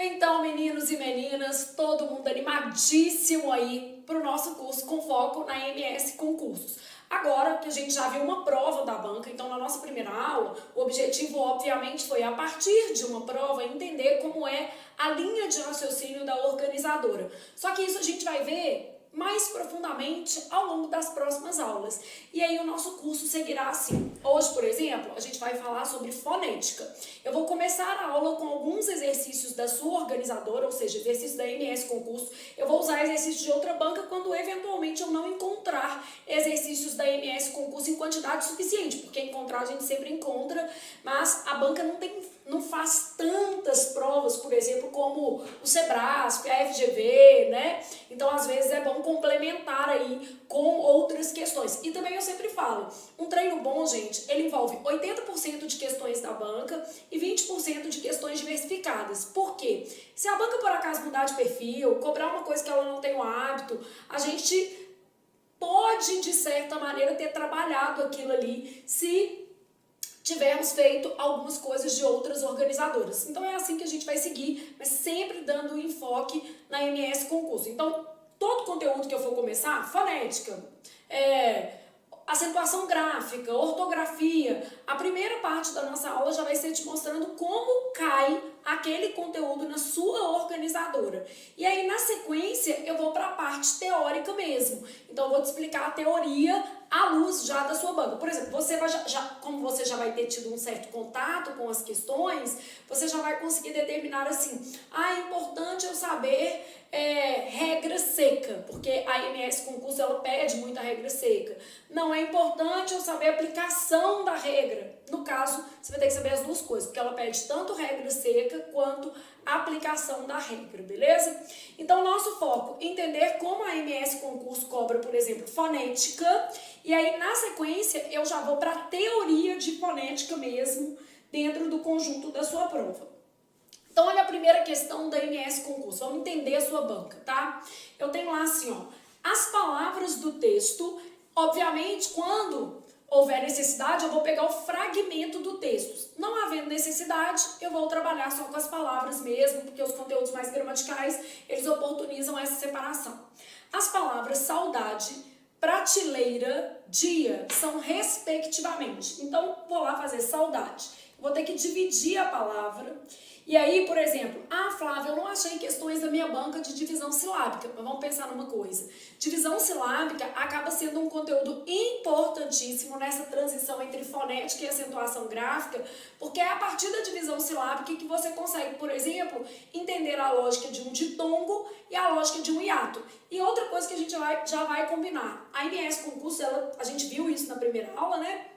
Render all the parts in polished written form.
Então, meninos e meninas, todo mundo animadíssimo aí para o nosso curso com foco na MS Concursos. Agora que a gente já viu uma prova da banca, então na nossa primeira aula, o objetivo obviamente foi, a partir de uma prova, entender como é a linha de raciocínio da organizadora. Só que isso a gente vai ver mais profundamente ao longo das próximas aulas. E aí o nosso curso seguirá assim. Hoje, por exemplo, a gente vai falar sobre fonética. Eu vou começar a aula com alguns exercícios da sua organizadora, ou seja, exercícios da MS Concurso. Eu vou usar exercícios de outra banca quando eventualmente eu não encontrar exercícios da MS Concurso em quantidade suficiente, porque encontrar a gente sempre encontra, mas a banca não faz tantas provas, por exemplo, como o Sebrasp, a FGV, né? Então, às vezes, é bom complementar aí com outras questões. E também eu sempre falo, um treino bom, gente, ele envolve 80% de questões da banca e 20% de questões diversificadas. Por quê? Se a banca, por acaso, mudar de perfil, cobrar uma coisa que ela não tem o hábito, a gente pode, de certa maneira, ter trabalhado aquilo ali, se tivermos feito algumas coisas de outras organizadoras. Então é assim que a gente vai seguir, mas sempre dando enfoque na MS Concurso. Então, todo conteúdo que eu for começar, fonética, acentuação gráfica, ortografia, a primeira parte da nossa aula já vai ser te mostrando como cai aquele conteúdo na sua organizadora. E aí, na sequência, eu vou para a parte teórica mesmo. Então, eu vou te explicar a teoria à luz já da sua banca. Por exemplo, você vai como você já vai ter tido um certo contato com as questões, você já vai conseguir determinar assim, é importante eu saber regra seca, porque a MS Concurso ela pede muita regra seca. Não é importante eu saber a aplicação da regra. No caso, você vai ter que saber as duas coisas, porque ela pede tanto regra seca quanto a aplicação da regra, beleza? Então, nosso foco, entender como a MS Concurso cobra, por exemplo, fonética, e aí, na sequência, eu já vou para a teoria de fonética mesmo, dentro do conjunto da sua prova. Então, olha a primeira questão da MS Concurso. Vamos entender a sua banca, tá? Eu tenho lá assim, ó, as palavras do texto, obviamente, quando houver necessidade, eu vou pegar o fragmento do texto. Não havendo necessidade, eu vou trabalhar só com as palavras mesmo, porque os conteúdos mais gramaticais, eles oportunizam essa separação. As palavras saudade, prateleira, dia, são respectivamente. Então, vou lá fazer saudade. Vou ter que dividir a palavra. E aí, por exemplo, Flávia, eu não achei questões da minha banca de divisão silábica. Mas vamos pensar numa coisa. Divisão silábica acaba sendo um conteúdo importantíssimo nessa transição entre fonética e acentuação gráfica, porque é a partir da divisão silábica que você consegue, por exemplo, entender a lógica de um ditongo e a lógica de um hiato. E outra coisa que a gente já vai combinar. A MS Concurso, a gente viu isso na primeira aula, né?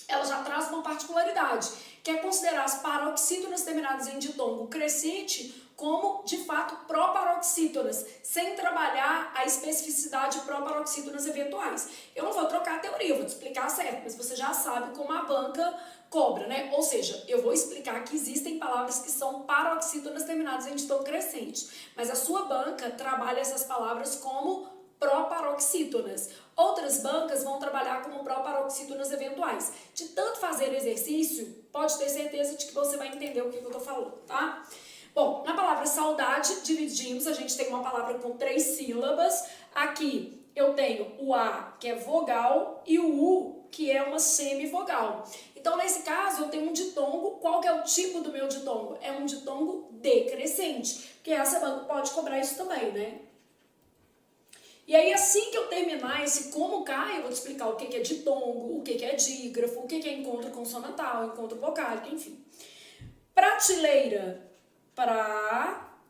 Ela já traz uma particularidade, que é considerar as paroxítonas terminadas em ditongo crescente como, de fato, proparoxítonas, sem trabalhar a especificidade de proparoxítonas eventuais. Eu não vou trocar a teoria, eu vou te explicar certo, mas você já sabe como a banca cobra, né? Ou seja, eu vou explicar que existem palavras que são paroxítonas terminadas em ditongo crescente, mas a sua banca trabalha essas palavras como proparoxítonas. Outras bancas vão trabalhar como proparoxítonas eventuais. De tanto fazer exercício, pode ter certeza de que você vai entender o que eu tô falando, tá? Bom, na palavra saudade, dividimos, a gente tem uma palavra com 3 sílabas. Aqui eu tenho o A, que é vogal, e o U, que é uma semivogal. Então, nesse caso, eu tenho um ditongo. Qual que é o tipo do meu ditongo? É um ditongo decrescente, porque essa banca pode cobrar isso também, né? E aí, assim que eu terminar esse como cai, eu vou te explicar o que é ditongo, o que é dígrafo, o que é encontro consonantal, encontro vocálico, enfim. Prateleira, pra-te-lei-ra.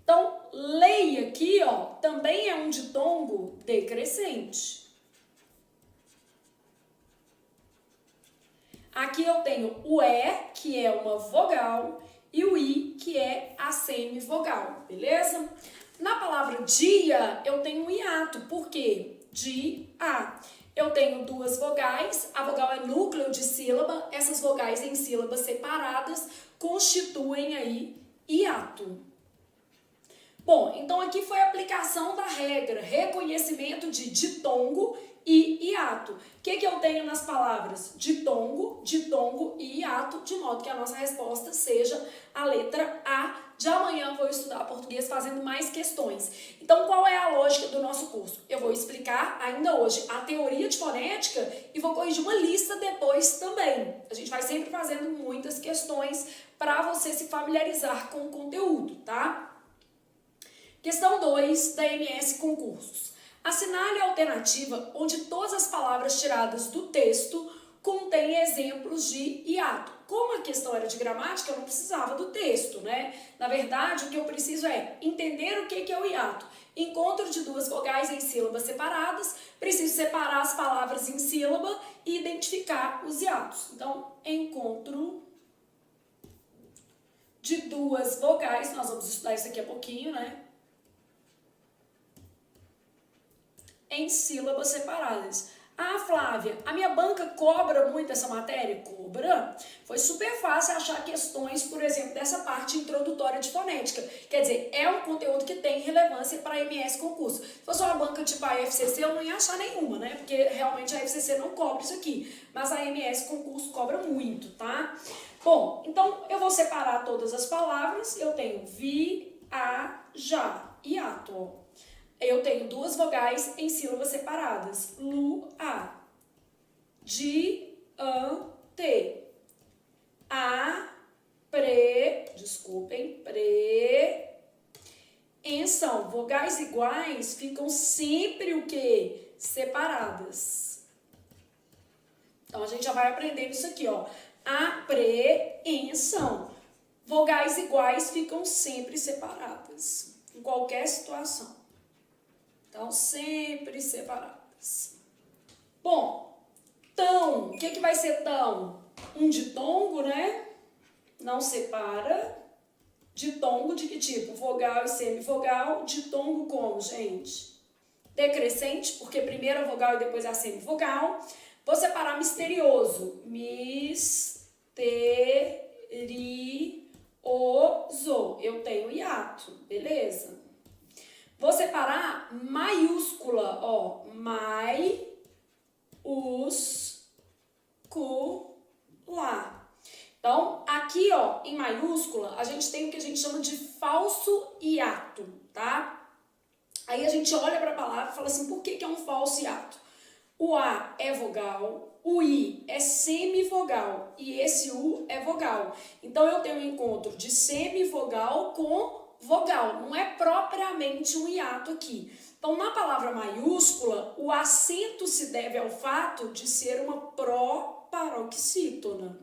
Então, lei aqui, ó, também é um ditongo decrescente. Aqui eu tenho o E, que é uma vogal, e o I, que é a semivogal, beleza? Na palavra dia, eu tenho um hiato. Por quê? Dia. Eu tenho 2 vogais, a vogal é núcleo de sílaba, essas vogais em sílabas separadas constituem aí hiato. Bom, então aqui foi a aplicação da regra, reconhecimento de ditongo e hiato. O que eu tenho nas palavras ditongo e hiato, de modo que a nossa resposta seja a letra A. De amanhã eu vou estudar português fazendo mais questões. Então, qual é a lógica do nosso curso? Eu vou explicar ainda hoje a teoria de fonética e vou corrigir uma lista depois também. A gente vai sempre fazendo muitas questões para você se familiarizar com o conteúdo, tá? Questão 2 da MS Concursos. Assinale a alternativa onde todas as palavras tiradas do texto contêm exemplos de hiato. Como a questão era de gramática, eu não precisava do texto, né? Na verdade, o que eu preciso é entender o que é o hiato. Encontro de duas vogais em sílabas separadas, preciso separar as palavras em sílaba e identificar os hiatos. Então, encontro de duas vogais, nós vamos estudar isso aqui a pouquinho, né? Em sílabas separadas. Ah, Flávia, a minha banca cobra muito essa matéria? Cobra. Foi super fácil achar questões, por exemplo, dessa parte introdutória de fonética. Quer dizer, é um conteúdo que tem relevância para a MS Concurso. Se fosse uma banca tipo a FCC, eu não ia achar nenhuma, né? Porque realmente a FCC não cobra isso aqui. Mas a MS Concurso cobra muito, tá? Bom, então eu vou separar todas as palavras. Eu tenho já, hiato. Eu tenho duas vogais em sílabas separadas. Lu, a. Di, an, te. A, pre, desculpem, são vogais iguais ficam sempre o quê? Separadas. Então, a gente já vai aprendendo isso aqui, ó. Apreensão. Vogais iguais ficam sempre separadas, em qualquer situação. Então, sempre separadas. Bom, tão. O que vai ser tão? Um ditongo, né? Não separa. Ditongo de que tipo? Vogal e semivogal. Ditongo como, gente? Decrescente, porque primeiro a vogal e depois a semivogal. Vou separar misterioso. Misterioso. Eu tenho hiato, beleza? Vou separar maiúscula, ó. Maiúscula. Então, aqui, ó, em maiúscula, a gente tem o que a gente chama de falso hiato, tá? Aí a gente olha para a palavra e fala assim, por que é um falso hiato? O A é vogal, o I é semivogal e esse U é vogal. Então, eu tenho um encontro de semivogal com vogal, não é propriamente um hiato aqui. Então, na palavra maiúscula, o acento se deve ao fato de ser uma proparoxítona.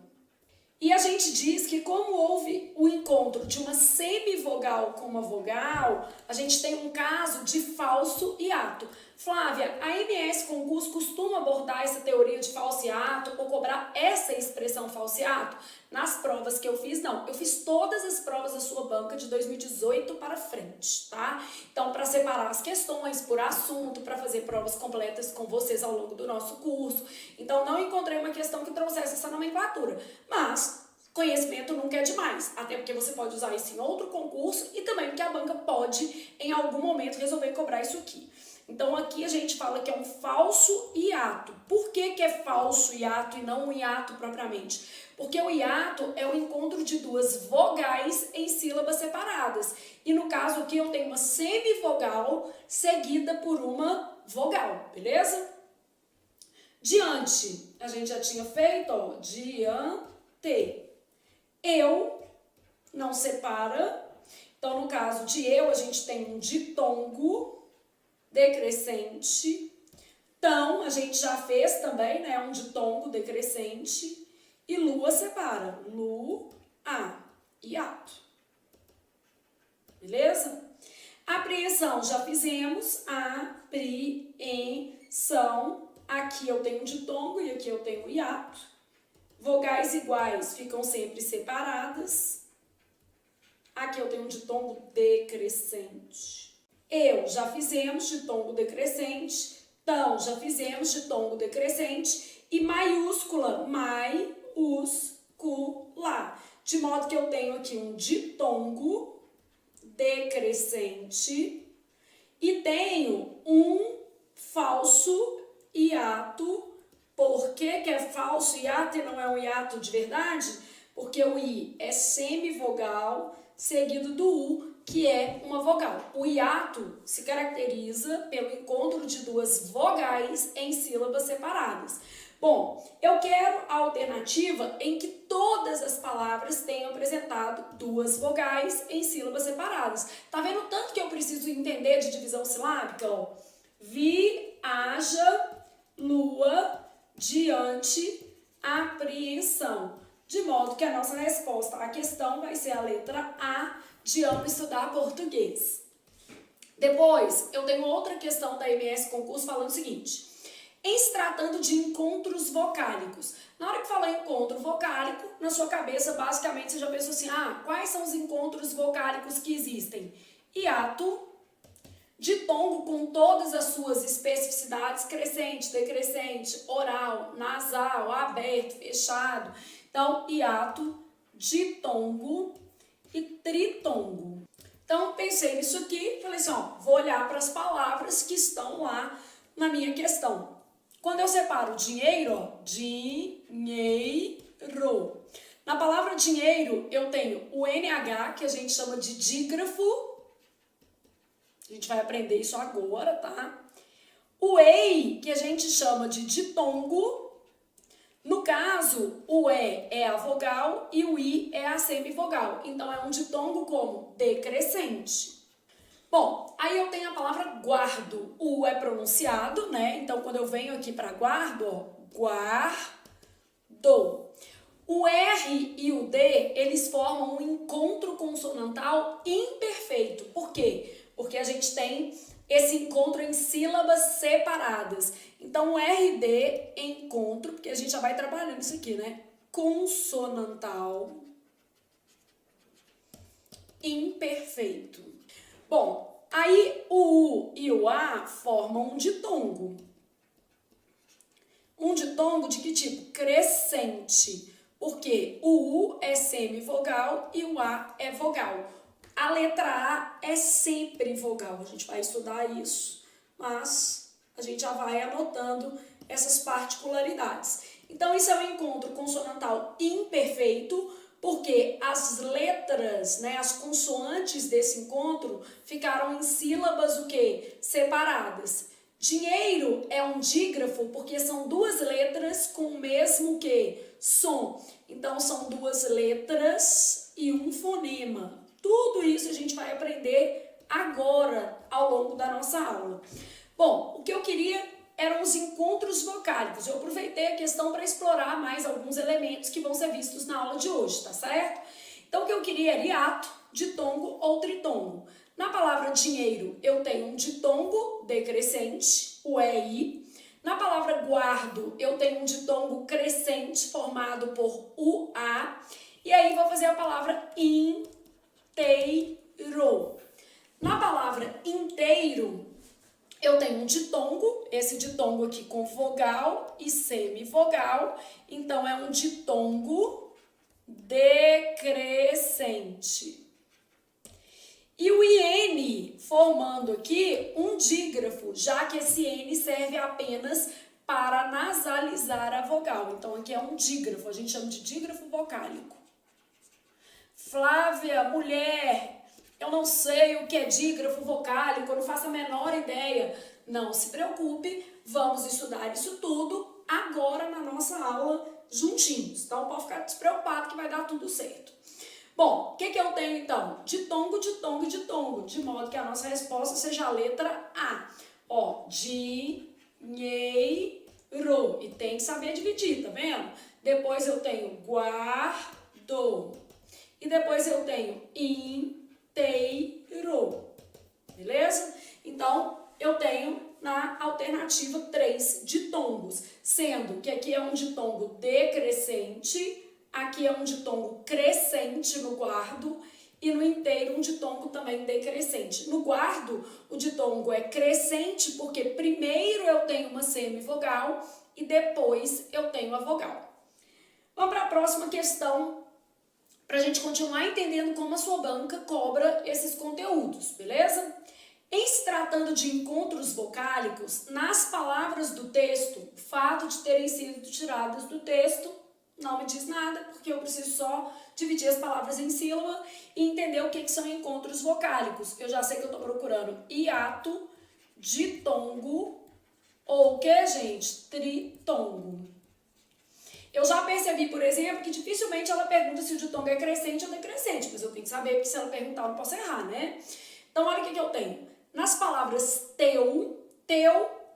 E a gente diz que como houve o encontro de uma semivogal com uma vogal, a gente tem um caso de falso hiato. Flávia, a MS Concurso costuma abordar essa teoria de falso hiato ou cobrar essa expressão falso hiato? Nas provas que eu fiz, não. Eu fiz todas as provas da sua banca de 2018 para frente, tá? Então, para separar as questões por assunto, para fazer provas completas com vocês ao longo do nosso curso. Então, não encontrei uma questão que trouxesse essa nomenclatura. Mas conhecimento nunca é demais, até porque você pode usar isso em outro concurso e também porque a banca pode, em algum momento, resolver cobrar isso aqui. Então, aqui a gente fala que é um falso hiato. Por que é falso hiato e não um hiato propriamente? Porque o hiato é o encontro de duas vogais em sílabas separadas. E no caso aqui eu tenho uma semivogal seguida por uma vogal, beleza? Diante, a gente já tinha feito, ó, diante. Eu não separa. Então, no caso de eu, a gente tem um ditongo decrescente. Tão, a gente já fez também, né? Um ditongo decrescente. E lua separa. Lu, a, hiato. Beleza? Apreensão, já fizemos. Apreensão. Aqui eu tenho um ditongo e aqui eu tenho hiato. Vogais iguais ficam sempre separadas. Aqui eu tenho um ditongo decrescente. Eu já fizemos ditongo decrescente. Tão já fizemos ditongo decrescente. E maiúscula, maiúscula. De modo que eu tenho aqui um ditongo decrescente. E tenho um falso hiato. Por que é falso hiato e não é um hiato de verdade? Porque o I é semivogal, seguido do U, que é uma vogal. O hiato se caracteriza pelo encontro de duas vogais em sílabas separadas. Bom, eu quero a alternativa em que todas as palavras tenham apresentado duas vogais em sílabas separadas. Tá vendo tanto que eu preciso entender de divisão silábica? Ó, vi, haja, lua, diante, apreensão. De modo que a nossa resposta à questão vai ser a letra A de Amo Estudar Português. Depois, eu tenho outra questão da MS Concurso falando o seguinte: em se tratando de encontros vocálicos. Na hora que fala encontro vocálico, na sua cabeça, basicamente, você já pensou assim, quais são os encontros vocálicos que existem? Hiato, ditongo com todas as suas especificidades, crescente, decrescente, oral, nasal, aberto, fechado. Então, hiato, ditongo e tritongo. Então, pensei nisso aqui, falei assim, vou olhar para as palavras que estão lá na minha questão. Quando eu separo dinheiro, dinheiro. Na palavra dinheiro, eu tenho o NH, que a gente chama de dígrafo. A gente vai aprender isso agora, tá? O EI, que a gente chama de ditongo. No caso, o E é a vogal e o I é a semivogal. Então, é um ditongo como decrescente. Bom, aí eu tenho a palavra guardo. O U é pronunciado, né? Então, quando eu venho aqui para guardo, guardo. O R e o D, eles formam um encontro consonantal imperfeito. Por quê? Porque a gente tem esse encontro em sílabas separadas. Então, o R e D encontro, porque a gente já vai trabalhando isso aqui, né? Consonantal imperfeito. Bom, aí o U e o A formam um ditongo. Um ditongo de que tipo? Crescente. Porque o U é semivogal e o A é vogal. A letra A é sempre vogal. A gente vai estudar isso, mas a gente já vai anotando essas particularidades. Então, isso é um encontro consonantal imperfeito, porque as letras, né, as consoantes desse encontro ficaram em sílabas o quê? Separadas. Dinheiro é um dígrafo porque são duas letras com o mesmo quê? Som. Então, são duas letras e um fonema. Tudo isso a gente vai aprender agora, ao longo da nossa aula. Bom, o que eu queria eram os encontros vocálicos. Eu aproveitei a questão para explorar mais alguns elementos que vão ser vistos na aula de hoje, tá certo? Então, o que eu queria era hiato, ditongo ou tritongo. Na palavra dinheiro, eu tenho um ditongo decrescente, o EI. Na palavra guardo, eu tenho um ditongo crescente formado por UA. E aí, vou fazer a palavra inteiro. Na palavra inteiro, eu tenho um ditongo, esse ditongo aqui com vogal e semivogal, então é um ditongo decrescente. E o IN formando aqui um dígrafo, já que esse N serve apenas para nasalizar a vogal. Então aqui é um dígrafo, a gente chama de dígrafo vocálico. Flávia, mulher, eu não sei o que é dígrafo vocálico, eu não faço a menor ideia. Não se preocupe, vamos estudar isso tudo agora na nossa aula juntinhos. Então pode ficar despreocupado que vai dar tudo certo. Bom, o que eu tenho então? Ditongo, ditongo e ditongo, de modo que a nossa resposta seja a letra A. Ó, dinheiro. E tem que saber dividir, tá vendo? Depois eu tenho guardo. E depois eu tenho inteiro. Beleza? Então, eu tenho na alternativa 3 ditongos, sendo que aqui é um ditongo decrescente, aqui é um ditongo crescente no guardo e no inteiro um ditongo também decrescente. No guardo, o ditongo é crescente porque primeiro eu tenho uma semivogal e depois eu tenho a vogal. Vamos para a próxima questão, para a gente continuar entendendo como a sua banca cobra esses conteúdos, beleza? Em se tratando de encontros vocálicos, nas palavras palavras do texto, o fato de terem sido tiradas do texto, não me diz nada, porque eu preciso só dividir as palavras em sílaba e entender o que são encontros vocálicos. Eu já sei que eu estou procurando hiato, ditongo ou o que, gente? Tritongo. Eu já percebi, por exemplo, que dificilmente ela pergunta se o ditongo é crescente ou decrescente, mas eu tenho que saber, porque se ela perguntar eu não posso errar, né? Então, olha o que eu tenho. Nas palavras teu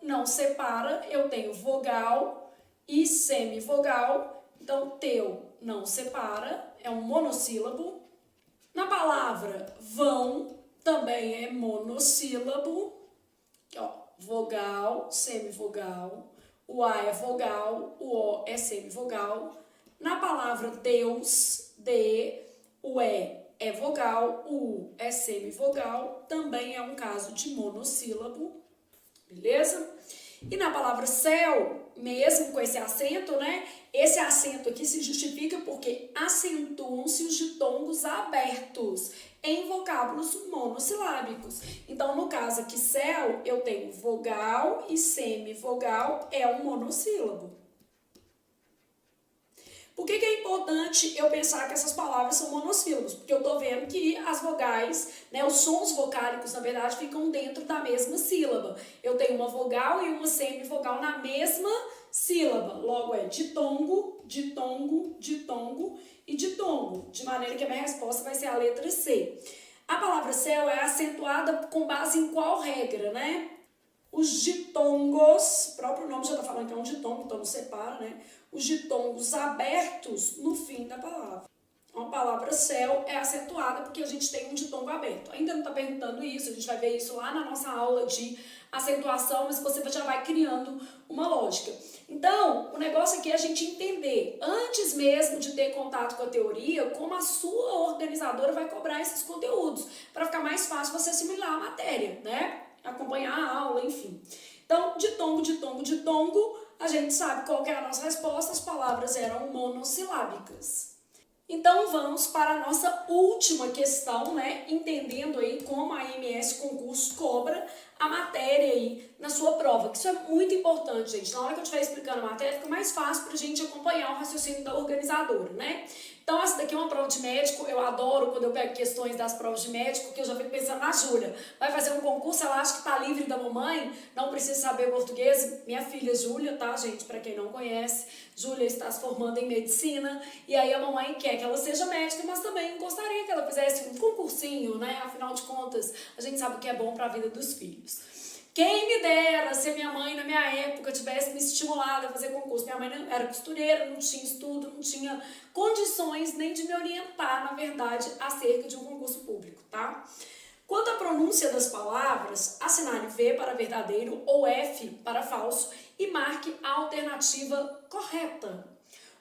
não separa, eu tenho vogal e semivogal. Então, teu não separa, é um monossílabo. Na palavra vão, também é monossílabo. Aqui, ó, vogal, semivogal. O A é vogal, o O é semivogal. Na palavra Deus, o E é vogal, o U é semivogal. Também é um caso de monossílabo, beleza? E na palavra céu, mesmo com esse acento, né? Esse acento aqui se justifica porque acentuam-se os ditongos abertos em vocábulos monossilábicos. Então, no caso aqui, céu, eu tenho vogal e semivogal, é um monossílabo. Por que é importante eu pensar que essas palavras são monossílabos? Porque eu tô vendo que as vogais, né, os sons vocálicos, na verdade, ficam dentro da mesma sílaba. Eu tenho uma vogal e uma semivogal na mesma sílaba. Logo é ditongo, ditongo, ditongo e ditongo. De maneira que a minha resposta vai ser a letra C. A palavra céu é acentuada com base em qual regra, né? Os ditongos, o próprio nome já está falando que é um ditongo, então não separa, né? Os ditongos abertos no fim da palavra. A palavra céu é acentuada porque a gente tem um ditongo aberto. Ainda não está perguntando isso, a gente vai ver isso lá na nossa aula de acentuação, mas você já vai criando uma lógica. Então, o negócio aqui é a gente entender, antes mesmo de ter contato com a teoria, como a sua organizadora vai cobrar esses conteúdos, para ficar mais fácil você assimilar a matéria, né? Acompanhar a aula, enfim. Então, ditongo, ditongo, ditongo, a gente sabe qual que é a nossa resposta, as palavras eram monossilábicas. Então, vamos para a nossa última questão, né? Entendendo aí como a AMS Concurso cobra a matéria aí na sua prova, que isso é muito importante, gente. Na hora que eu estiver explicando a matéria, fica mais fácil para a gente acompanhar o raciocínio da organizadora, né? Então, essa daqui é uma prova de médico, eu adoro quando eu pego questões das provas de médico, porque eu já fico pensando na Júlia. Vai fazer um concurso, ela acha que tá livre da mamãe, não precisa saber português. Minha filha Júlia, tá, gente? Para quem não conhece, Júlia está se formando em medicina, e aí a mamãe quer que ela seja médica, mas também gostaria que ela fizesse um concursinho, né? Afinal de contas, a gente sabe o que é bom para a vida dos filhos. Quem me dera se a minha mãe, na minha época, tivesse me estimulado a fazer concurso. Minha mãe não era costureira, não tinha estudo, não tinha condições nem de me orientar, na verdade, acerca de um concurso público, tá? Quanto à pronúncia das palavras, assinale V para verdadeiro ou F para falso e marque a alternativa correta.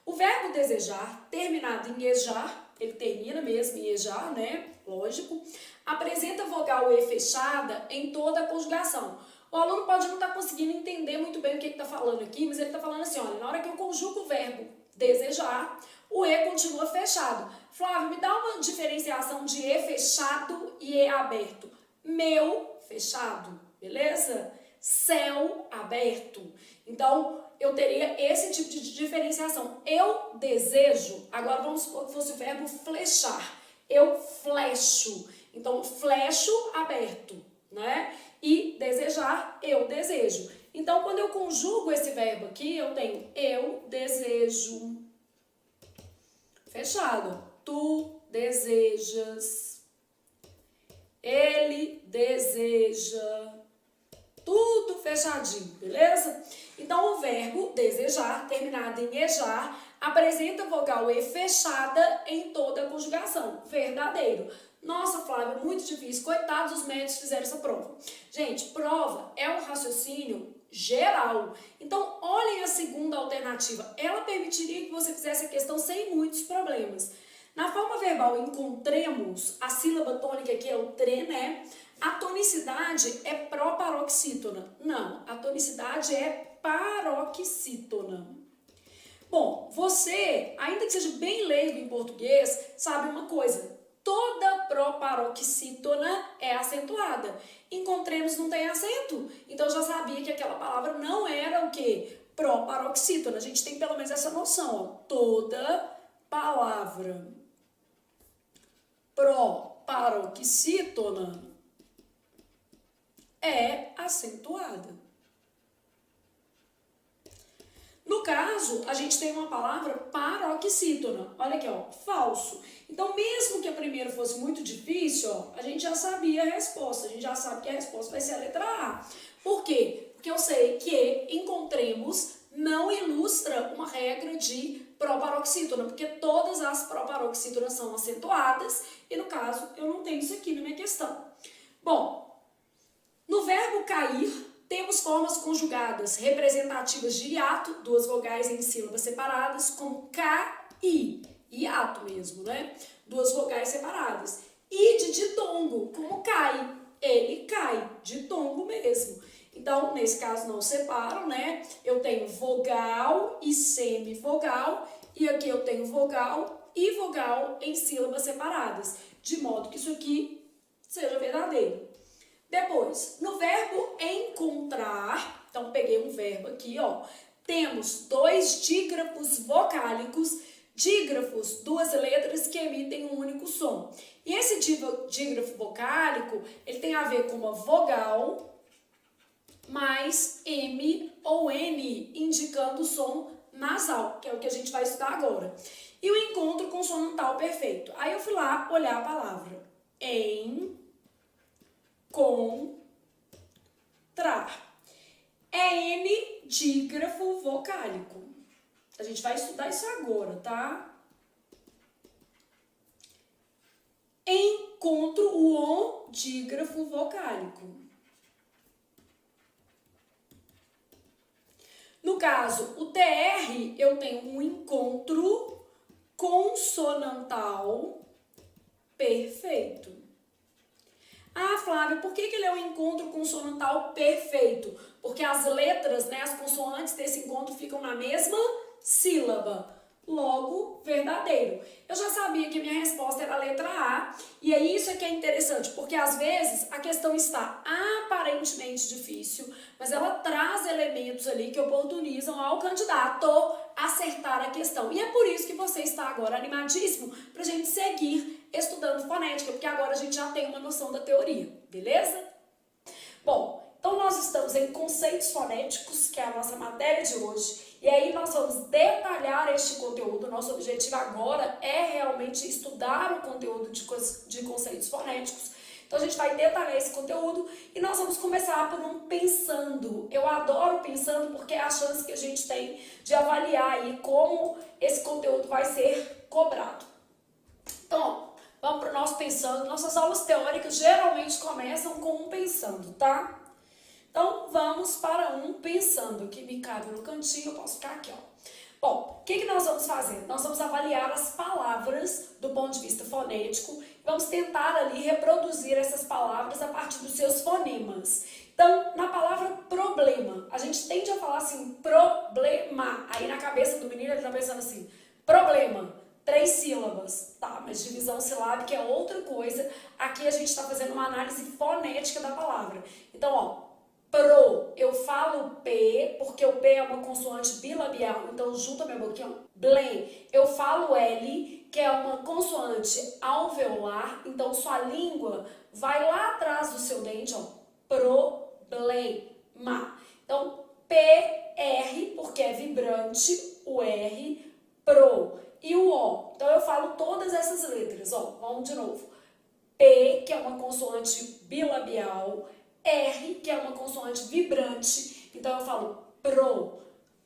O verbo desejar, terminado em ejar, ele termina mesmo em ejar, né? Lógico. Apresenta vogal E fechada em toda a conjugação. O aluno pode não estar conseguindo entender muito bem o que ele está falando aqui, mas ele está falando assim, olha, na hora que eu conjugo o verbo desejar, o E continua fechado. Flávio, me dá uma diferenciação de E fechado e E aberto. Meu fechado, beleza? Céu aberto. Então, eu teria esse tipo de diferenciação. Eu desejo, agora vamos supor que fosse o verbo flechar. Eu flecho. Então, flecho aberto, né? E desejar, eu desejo. Então, quando eu conjugo esse verbo aqui, eu tenho eu desejo. Fechado. Tu desejas. Ele deseja. Tudo fechadinho, beleza? Então, o verbo desejar, terminado em ejar, apresenta vogal E fechada em toda a conjugação. Verdadeiro. Nossa, Flávia, muito difícil. Coitados dos médicos que fizeram essa prova. Gente, prova é um raciocínio geral. Então, olhem a segunda alternativa. Ela permitiria que você fizesse a questão sem muitos problemas. Na forma verbal encontremos, a sílaba tônica aqui é o tre, né? A tonicidade é proparoxítona. Não, a tonicidade é paroxítona. Bom, você, ainda que seja bem leigo em português, sabe uma coisa. Toda proparoxítona é acentuada. Encontremos não tem acento. Então, eu já sabia que aquela palavra não era o quê? Proparoxítona. A gente tem pelo menos essa noção, ó. Toda palavra proparoxítona é acentuada. No caso, a gente tem uma palavra paroxítona. Olha aqui, ó, falso. Então, mesmo que a primeira fosse muito difícil, ó, a gente já sabia a resposta. A gente já sabe que a resposta vai ser a letra A. Por quê? Porque eu sei que encontremos não ilustra uma regra de proparoxítona, porque todas as proparoxítonas são acentuadas e, no caso, eu não tenho isso aqui na minha questão. Bom, no verbo cair, temos formas conjugadas representativas de hiato, duas vogais em sílabas separadas, como cair, hiato mesmo, né? Duas vogais separadas. E de ditongo, como cai, ele cai, ditongo mesmo. Então, nesse caso, não separo, né? Eu tenho vogal e semivogal, e aqui eu tenho vogal e vogal em sílabas separadas, de modo que isso aqui seja verdadeiro. Depois, no verbo encontrar, então peguei um verbo aqui, ó, temos dois dígrafos vocálicos, dígrafos, duas letras que emitem um único som. E esse dígrafo vocálico, ele tem a ver com uma vogal mais M ou N, indicando o som nasal, que é o que a gente vai estudar agora. E o encontro consonantal perfeito. Aí eu fui lá olhar a palavra encontrar. É N dígrafo vocálico. A gente vai estudar isso agora, tá? Encontro o O dígrafo vocálico. No caso, o TR, eu tenho um encontro consonantal perfeito. Ah, Flávia, por que ele é um encontro consonantal perfeito? Porque as letras, né, as consoantes desse encontro ficam na mesma sílaba. Logo, verdadeiro. Eu já sabia que a minha resposta era a letra A, e aí isso é que é interessante, porque às vezes a questão está aparentemente difícil, mas ela traz elementos ali que oportunizam ao candidato acertar a questão. E é por isso que você está agora animadíssimo para a gente seguir estudando fonética, porque agora a gente já tem uma noção da teoria, beleza? Bom, então nós estamos em conceitos fonéticos, que é a nossa matéria de hoje. E aí nós vamos detalhar este conteúdo. Nosso objetivo agora é realmente estudar o conteúdo de conceitos fonéticos. Então a gente vai detalhar esse conteúdo e nós vamos começar por um pensando. Eu adoro pensando porque é a chance que a gente tem de avaliar aí como esse conteúdo vai ser cobrado. Então, vamos para o nosso pensando. Nossas aulas teóricas geralmente começam com um pensando, tá? Então, vamos para um pensando, que me cabe no cantinho, eu posso ficar aqui, ó. Bom, o que nós vamos fazer? Nós vamos avaliar as palavras do ponto de vista fonético e vamos tentar ali reproduzir essas palavras a partir dos seus fonemas. Então, na palavra problema, a gente tende a falar assim, problema. Aí na cabeça do menino ele tá pensando assim, problema, 3 sílabas, tá? Mas divisão silábica é outra coisa. Aqui a gente está fazendo uma análise fonética da palavra. Então, ó, pro, eu falo P, porque o P é uma consoante bilabial, então junto a minha boquinha, blém. Eu falo L, que é uma consoante alveolar, então sua língua vai lá atrás do seu dente, ó, problema. Então, P, R, porque é vibrante, o R, pro. E o O, então eu falo todas essas letras, ó, vamos de novo. P, que é uma consoante bilabial, R, que é uma consoante vibrante, então eu falo pro.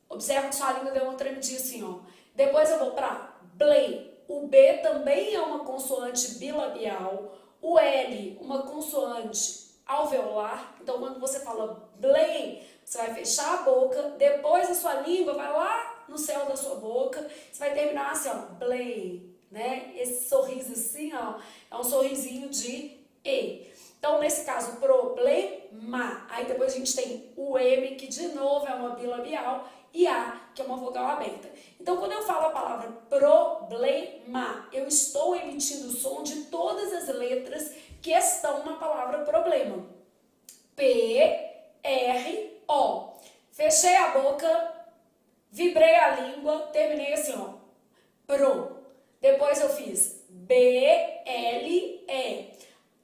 Observa que sua língua deu uma tremidinha assim, ó. Depois eu vou para blém. O B também é uma consoante bilabial. O L, uma consoante alveolar. Então, quando você fala blém, você vai fechar a boca, depois a sua língua vai lá no céu da sua boca, você vai terminar assim, ó, blém, né? Esse sorriso assim, ó, é um sorrisinho de E. Então, nesse caso, problema. Aí depois a gente tem o M, que de novo é uma bilabial, e A, que é uma vogal aberta. Então, quando eu falo a palavra problema, eu estou emitindo o som de todas as letras que estão na palavra problema. P, R, O. Fechei a boca, vibrei a língua, terminei assim, ó. Pro. Depois eu fiz B-L-E.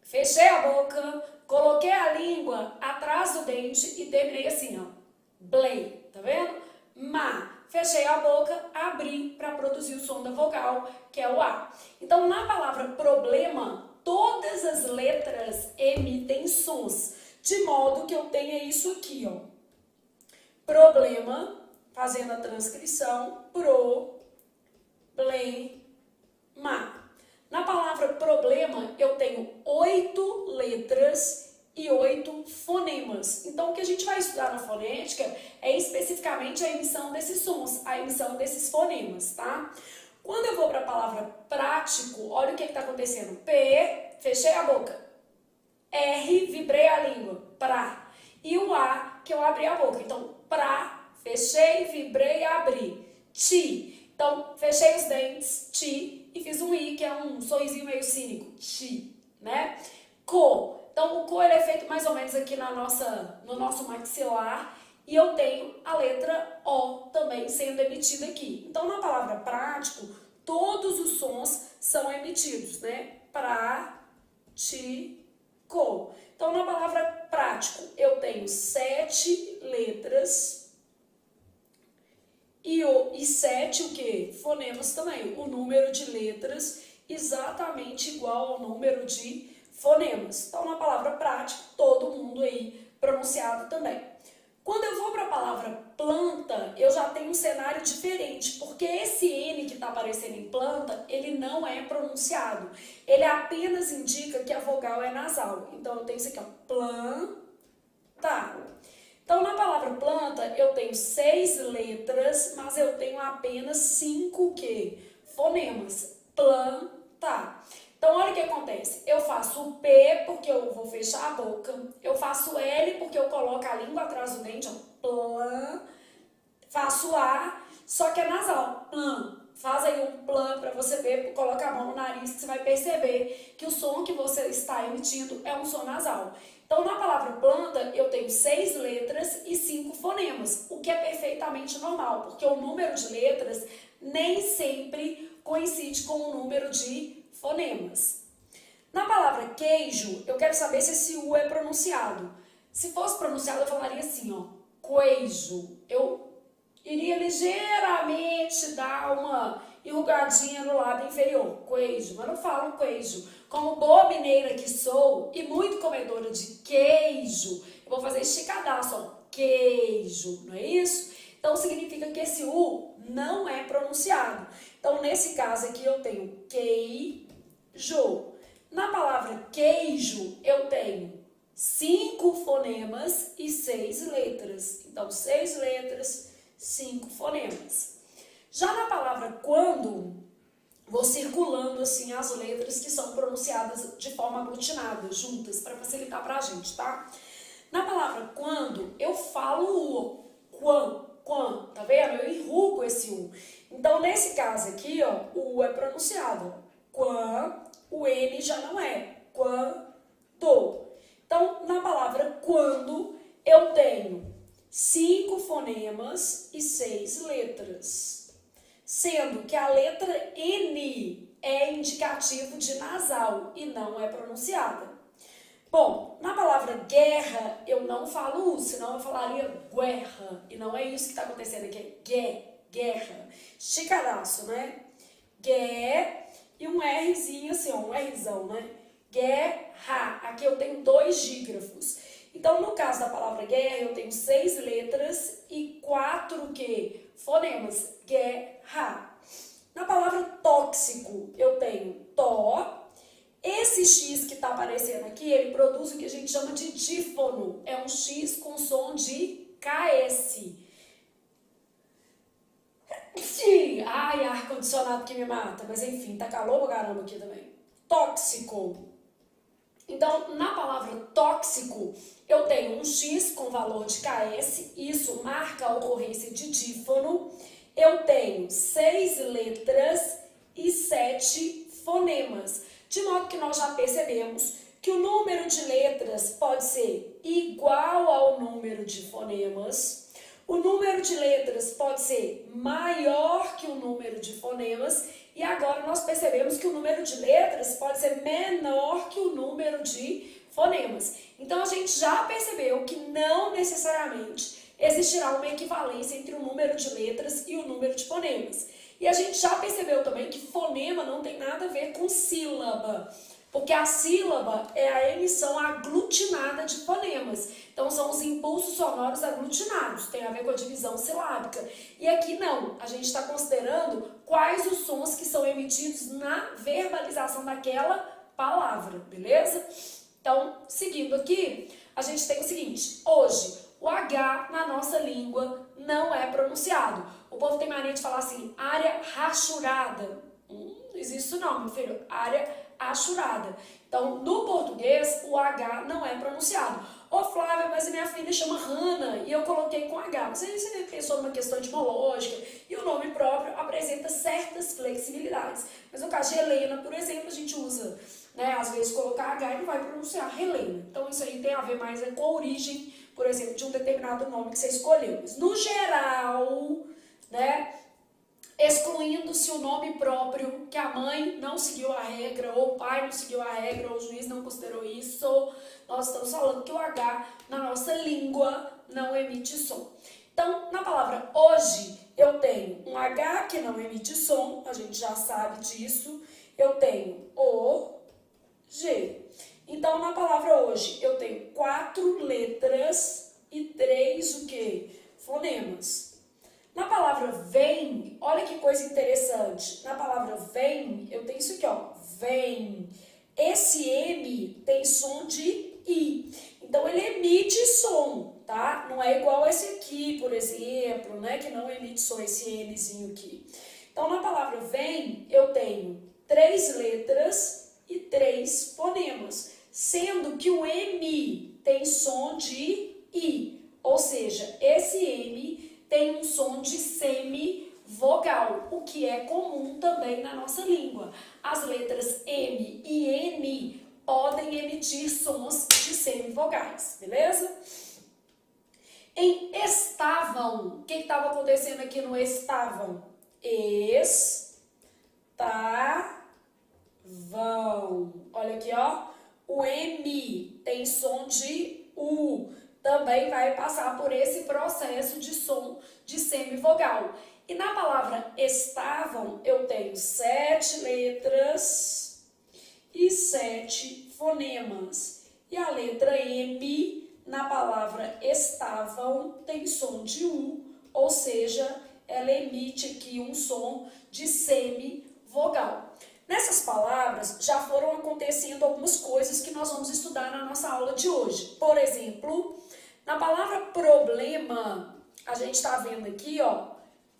Fechei a boca, coloquei a língua atrás do dente e terminei assim, ó. Blei. Tá vendo? Ma. Fechei a boca, abri para produzir o som da vogal, que é o A. Então, na palavra problema, todas as letras emitem sons, de modo que eu tenha isso aqui, ó. Problema, fazendo a transcrição, problema. Na palavra problema, eu tenho 8 letras e 8 fonemas. Então, o que a gente vai estudar na fonética é especificamente a emissão desses sons, a emissão desses fonemas, tá? Quando eu vou para a palavra prático, olha o que está acontecendo. P, fechei a boca. R, vibrei a língua. Pra. E o A, que eu abri a boca. Então, pra, fechei, vibrei, abri. Ti. Então, fechei os dentes, ti, e fiz um I, que é um sorrisinho meio cínico. Ti, né? Co. Então, o co ele é feito mais ou menos aqui no nosso maxilar e eu tenho a letra O também sendo emitida aqui. Então, na palavra prático, todos os sons são emitidos, né? Prático. Então, na palavra prático, eu tenho 7 letras e 7 o quê? Fonemas também. O número de letras exatamente igual ao número de fonemas. Então, na palavra prático, todo mundo aí pronunciado também. Quando eu vou para a palavra planta, eu já tenho um cenário diferente, porque esse N que está aparecendo em planta, ele não é pronunciado. Ele apenas indica que a vogal é nasal. Então, eu tenho isso aqui, ó, planta. Então, na palavra planta, eu tenho 6 letras, mas eu tenho apenas 5 quê? Fonemas. Planta. Então, olha o que acontece. Eu faço o P porque eu vou fechar a boca. Eu faço L porque eu coloco a língua atrás do dente, ó. Plã. Faço A, só que é nasal. Plã. Faz aí um plã para você ver, coloca a mão no nariz que você vai perceber que o som que você está emitindo é um som nasal. Então, na palavra planta, eu tenho 6 letras e 5 fonemas, o que é perfeitamente normal, porque o número de letras nem sempre coincide com o número de fonemas. Na palavra queijo, eu quero saber se esse U é pronunciado. Se fosse pronunciado, eu falaria assim, ó, queijo. Eu iria ligeiramente dar uma enrugadinha no lábio inferior, queijo, mas não falo queijo. Como boa mineira que sou e muito comedora de queijo, eu vou fazer esticadaço, ó, queijo, não é isso? Então, significa que esse U não é pronunciado. Então, nesse caso aqui, eu tenho queijo. Na palavra queijo, eu tenho 5 fonemas e 6 letras. Então, 6 letras, 5 fonemas. Já na palavra quando, vou circulando assim as letras que são pronunciadas de forma aglutinada, juntas, para facilitar para a gente, tá? Na palavra quando, eu falo o quando, tá vendo? Eu enrugo esse U. Então, nesse caso aqui, ó, o U é pronunciado. Quando, o N já não é. Quando. Então, na palavra quando, eu tenho 5 fonemas e 6 letras. Sendo que a letra N é indicativo de nasal e não é pronunciada. Bom, na palavra guerra, eu não falo U, senão eu falaria guerra. E não é isso que está acontecendo aqui, é guerra. Esticadaço, né? Guerra e um Rzinho assim, ó, um Rzão, né? Guerra. Aqui eu tenho 2 dígrafos. Então, no caso da palavra guerra, eu tenho 6 letras e 4 quê? Fonemas. Guerra. Na palavra tóxico, eu tenho tó. Esse X que está aparecendo aqui, ele produz o que a gente chama de dífono. É um X com som de KS. Ai, ar-condicionado que me mata. Mas enfim, tá calor pra caramba aqui também. Tóxico. Então, na palavra tóxico, eu tenho um X com valor de KS. Isso marca a ocorrência de dífono. Eu tenho 6 letras e 7 fonemas. De modo que nós já percebemos que o número de letras pode ser igual ao número de fonemas, O número de letras pode ser maior que o número de fonemas e agora nós percebemos que o número de letras pode ser menor que o número de fonemas. Então a gente já percebeu que não necessariamente existirá uma equivalência entre o número de letras e o número de fonemas. E a gente já percebeu também que fonema não tem nada a ver com sílaba, porque a sílaba é a emissão aglutinada de fonemas. Então, são os impulsos sonoros aglutinados, tem a ver com a divisão silábica. E aqui não, a gente está considerando quais os sons que são emitidos na verbalização daquela palavra, beleza? Então, seguindo aqui, a gente tem o seguinte, hoje, o H na nossa língua não é pronunciado. O povo tem mania de falar assim, área rachurada. Não existe isso não, meu filho, área achurada. Então, no português, o H não é pronunciado. Ô Flávia, mas a minha filha chama Hannah e eu coloquei com H. Você pensou numa questão etimológica e o nome próprio apresenta certas flexibilidades. Mas no caso de Helena, por exemplo, a gente usa, né, às vezes colocar H e não vai pronunciar Helena. Então, isso aí tem a ver mais com a origem, por exemplo, de um determinado nome que você escolheu. Mas, no geral, né, excluindo-se o nome próprio, que a mãe não seguiu a regra, ou o pai não seguiu a regra, ou o juiz não considerou isso, nós estamos falando que o H na nossa língua não emite som. Então, na palavra hoje, eu tenho um H que não emite som, a gente já sabe disso, eu tenho o G. Então, na palavra hoje, eu tenho 4 letras e 3 o quê? Fonemas. Na palavra vem, olha que coisa interessante. Na palavra vem, eu tenho isso aqui, ó. Vem. Esse M tem som de I. Então, ele emite som, tá? Não é igual esse aqui, por exemplo, né? Que não emite som, esse Nzinho aqui. Então, na palavra vem, eu tenho 3 letras e 3 fonemas. Sendo que o M tem som de I. Ou seja, esse M tem um som de semivogal, o que é comum também na nossa língua. As letras M e N podem emitir sons de semivogais, beleza? Em estavam, o que estava acontecendo aqui no estavam? Estavam. Olha aqui, ó. O M tem som de U. Também vai passar por esse processo de som de semivogal. E na palavra estavam, eu tenho 7 letras e 7 fonemas. E a letra M, na palavra estavam, tem som de U, ou seja, ela emite aqui um som de semivogal. Nessas palavras, já foram acontecendo algumas coisas que nós vamos estudar na nossa aula de hoje. Por exemplo, na palavra problema, a gente está vendo aqui, ó,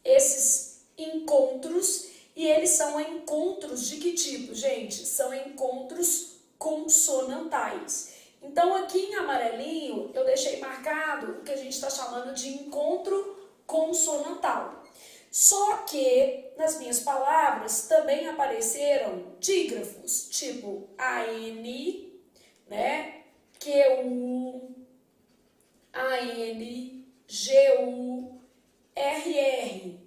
esses encontros, e eles são encontros de que tipo, gente? São encontros consonantais. Então, aqui em amarelinho, eu deixei marcado o que a gente está chamando de encontro consonantal. Só que, nas minhas palavras, também apareceram dígrafos, tipo AN, né, QU, AN, GU, RR.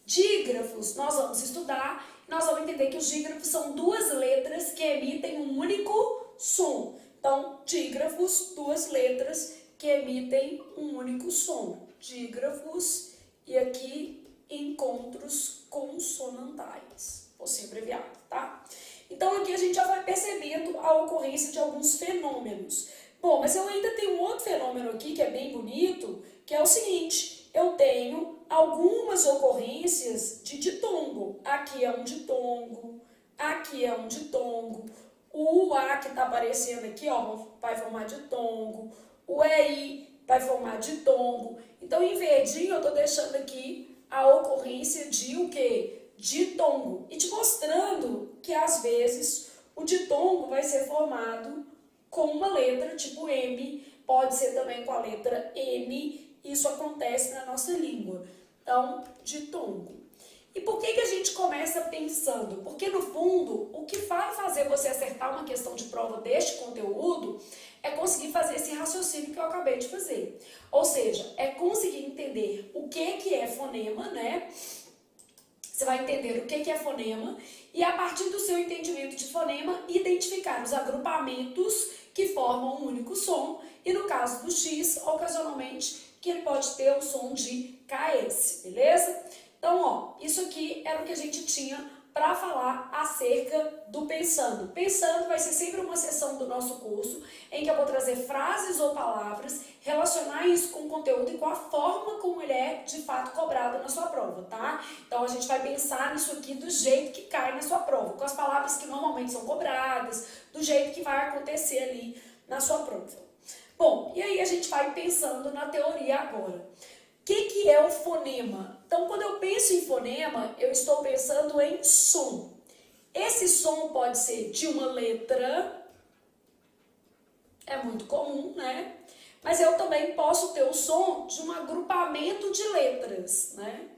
Dígrafos, nós vamos estudar, nós vamos entender que os dígrafos são 2 letras que emitem um único som. Então, dígrafos, 2 letras que emitem um único som. Dígrafos e aqui encontros consonantais. Vou ser abreviado, tá? Então, aqui a gente já vai percebendo a ocorrência de alguns fenômenos. Bom, mas eu ainda tenho um outro fenômeno aqui que é bem bonito, que é o seguinte, eu tenho algumas ocorrências de ditongo. Aqui é um ditongo, aqui é um ditongo, o A que está aparecendo aqui, ó, vai formar ditongo, o EI vai formar ditongo. Então, em verdinho, eu estou deixando aqui a ocorrência de o quê? Ditongo. E te mostrando que, às vezes, o ditongo vai ser formado com uma letra, tipo M, pode ser também com a letra N, isso acontece na nossa língua. Então, ditongo. E por que a gente começa pensando? Porque, no fundo, o que vai fazer você acertar uma questão de prova deste conteúdo é conseguir fazer esse raciocínio que eu acabei de fazer. Ou seja, é conseguir entender o que é fonema, né? Você vai entender o que é fonema e, a partir do seu entendimento de fonema, identificar os agrupamentos que formam um único som. E, no caso do X, ocasionalmente, que ele pode ter o som de KS, beleza? Então, ó, isso aqui era o que a gente tinha para falar acerca do Pensando. Pensando vai ser sempre uma sessão do nosso curso em que eu vou trazer frases ou palavras, relacionar isso com o conteúdo e com a forma como ele é de fato cobrado na sua prova, tá? Então, a gente vai pensar nisso aqui do jeito que cai na sua prova, com as palavras que normalmente são cobradas, do jeito que vai acontecer ali na sua prova. Bom, e aí a gente vai pensando na teoria agora. O que é o fonema? Então, quando eu penso em fonema, eu estou pensando em som. Esse som pode ser de uma letra, é muito comum, né? Mas eu também posso ter o som de um agrupamento de letras, né?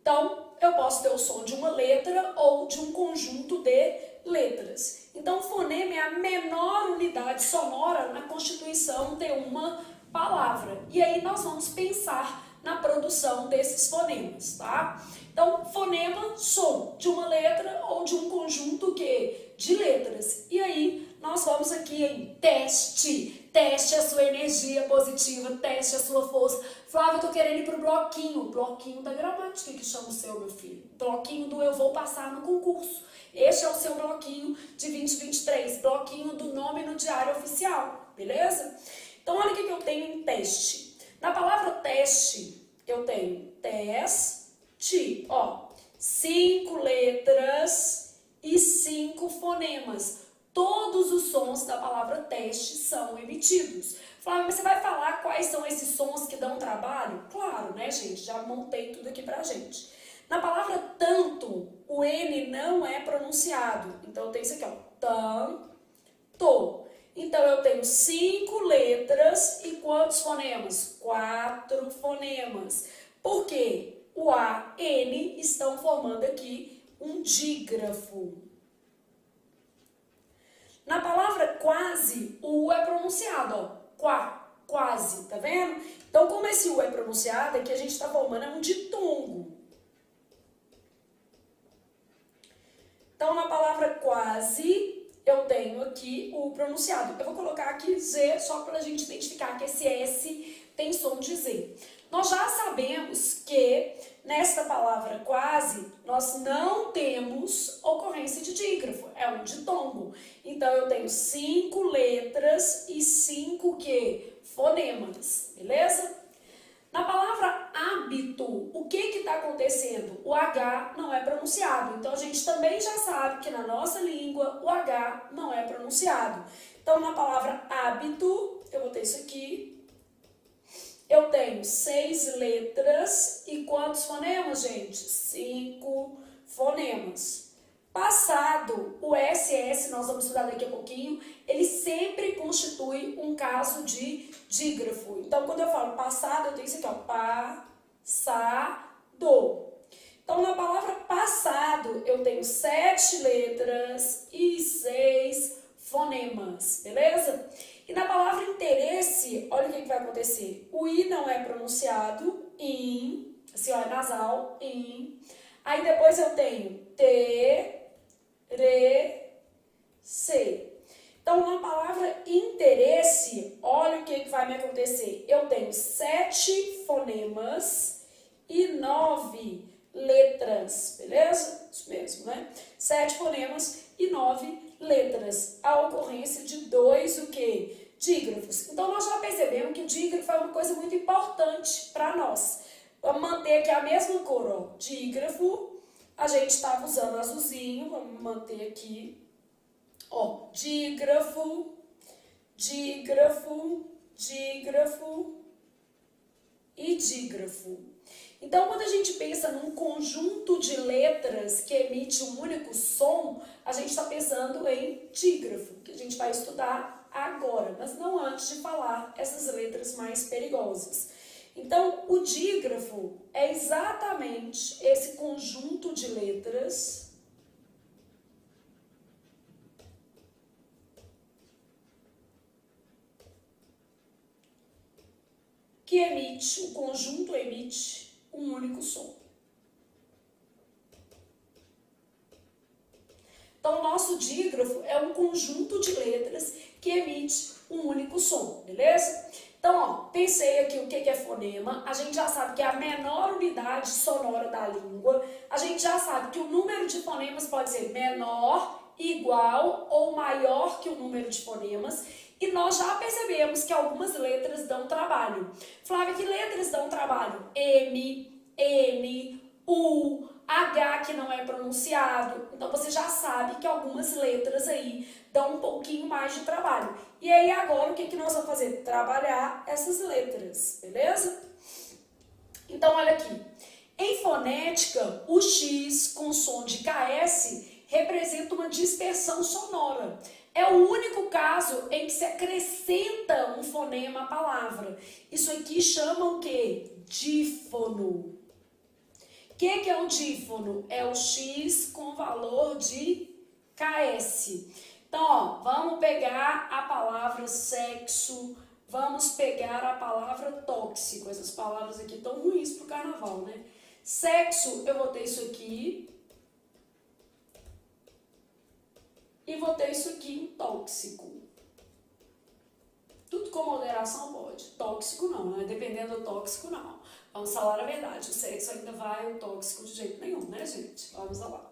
Então, eu posso ter o som de uma letra ou de um conjunto de letras. Então, fonema é a menor unidade sonora na constituição de uma palavra. E aí nós vamos pensar na produção desses fonemas, tá? Então, fonema, som de uma letra ou de um conjunto de letras. E aí nós vamos aqui em teste. Teste a sua energia positiva, teste a sua força. Flávia, eu tô querendo ir pro bloquinho. Bloquinho da gramática que chama o seu, meu filho. Bloquinho do eu vou passar no concurso. Este é o seu bloquinho de 2023. Bloquinho do nome no diário oficial, beleza? Então, olha o que eu tenho em teste. Na palavra teste, eu tenho teste, ó, 5 letras e 5 fonemas. Todos os sons da palavra teste são emitidos. Flávia, mas você vai falar quais são esses sons que dão trabalho? Claro, né, gente? Já montei tudo aqui pra gente. Na palavra tanto, o N não é pronunciado. Então, eu tenho isso aqui, ó. Tanto. Então, eu tenho 5 letras e quantos fonemas? 4 fonemas. Por quê? O A, N estão formando aqui um dígrafo. Na palavra quase, o U é pronunciado, ó. Quase, tá vendo? Então, como esse U é pronunciado, aqui a gente está formando um ditongo. Então, na palavra quase, eu tenho aqui o pronunciado. Eu vou colocar aqui Z só para a gente identificar que esse S tem som de Z. Nós já sabemos que nesta palavra quase, nós não temos ocorrência de dígrafo, é um ditongo. Então, eu tenho 5 letras e 5 fonemas, beleza? Na palavra hábito, o que está acontecendo? O H não é pronunciado. Então, a gente também já sabe que na nossa língua o H não é pronunciado. Então, na palavra hábito, eu vou ter isso aqui. Eu tenho 6 letras e quantos fonemas, gente? 5 fonemas. Passado, o SS, nós vamos estudar daqui a pouquinho, ele sempre constitui um caso de dígrafo. Então, quando eu falo passado, eu tenho isso aqui, ó, passado. Então, na palavra passado, eu tenho 7 letras e 6 fonemas, beleza? E na palavra interesse, olha o que vai acontecer. O I não é pronunciado, in, assim, ó, é nasal, in. Aí depois eu tenho T, re, se. Então, na palavra interesse, olha o que vai me acontecer. Eu tenho 7 fonemas e 9 letras, beleza? Isso mesmo, né? 7 fonemas e 9 letras. A ocorrência de 2 dígrafos. Então, nós já percebemos que o dígrafo é uma coisa muito importante para nós. Vamos manter aqui a mesma cor, ó. Dígrafo. A gente estava usando azulzinho, vamos manter aqui, ó, dígrafo, dígrafo, dígrafo e dígrafo. Então, quando a gente pensa num conjunto de letras que emite um único som, a gente está pensando em dígrafo, que a gente vai estudar agora, mas não antes de falar essas letras mais perigosas. Então, o dígrafo é exatamente esse conjunto de letras que emite, o conjunto emite um único som. Então, o nosso dígrafo é um conjunto de letras que emite um único som, beleza? Então, ó, pensei aqui o que é fonema, a gente já sabe que é a menor unidade sonora da língua, a gente já sabe que o número de fonemas pode ser menor, igual ou maior que o número de fonemas, e nós já percebemos que algumas letras dão trabalho. Flávia, que letras dão trabalho? M, N, U, H que não é pronunciado. Então você já sabe que algumas letras aí dão um pouquinho mais de trabalho. E aí agora o que nós vamos fazer? Trabalhar essas letras, beleza? Então olha aqui. Em fonética, o X com som de KS representa uma dispersão sonora. É o único caso em que se acrescenta um fonema à palavra. Isso aqui chama o quê? Dífono. O que é o dífono? É o X com valor de KS. Então, ó, vamos pegar a palavra sexo, vamos pegar a palavra tóxico. Essas palavras aqui estão ruins pro carnaval, né? Sexo, eu vou ter isso aqui. E vou ter isso aqui em tóxico. Tudo com moderação pode. Tóxico não, né? Dependendo do tóxico, não. Vamos falar a verdade. O sexo ainda vai, o tóxico de jeito nenhum, né, gente? Vamos lá.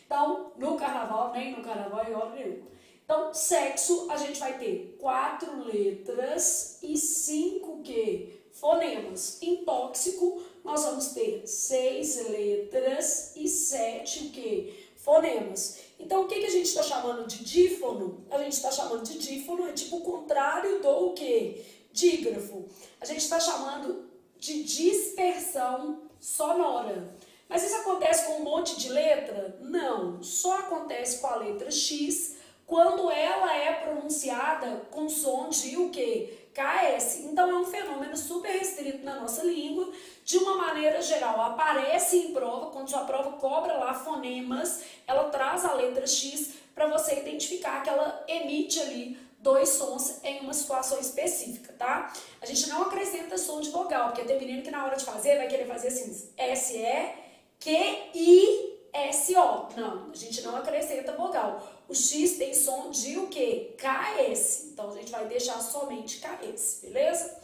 Então, no carnaval, nem no carnaval é hora nenhuma. Então, sexo, a gente vai ter 4 letras e 5 quê? Fonemas. Em tóxico, nós vamos ter 6 letras e 7 o quê? Fonemas. Então, o que a gente está chamando de dífono? A gente está chamando de dífono, é tipo o contrário do o quê? Dígrafo. A gente está chamando de dispersão sonora. Mas isso acontece com um monte de letra? Não, só acontece com a letra X quando ela é pronunciada com som de o quê? KS. Então é um fenômeno super restrito na nossa língua. De uma maneira geral, aparece em prova, quando sua prova cobra lá fonemas, ela traz a letra X para você identificar que ela emite ali 2 sons em uma situação específica, tá? A gente não acrescenta som de vogal, porque tem menino que na hora de fazer vai querer fazer assim, S-E-Q-I-S-O. Não, a gente não acrescenta vogal. O X tem som de o quê? KS. Então, a gente vai deixar somente KS, beleza?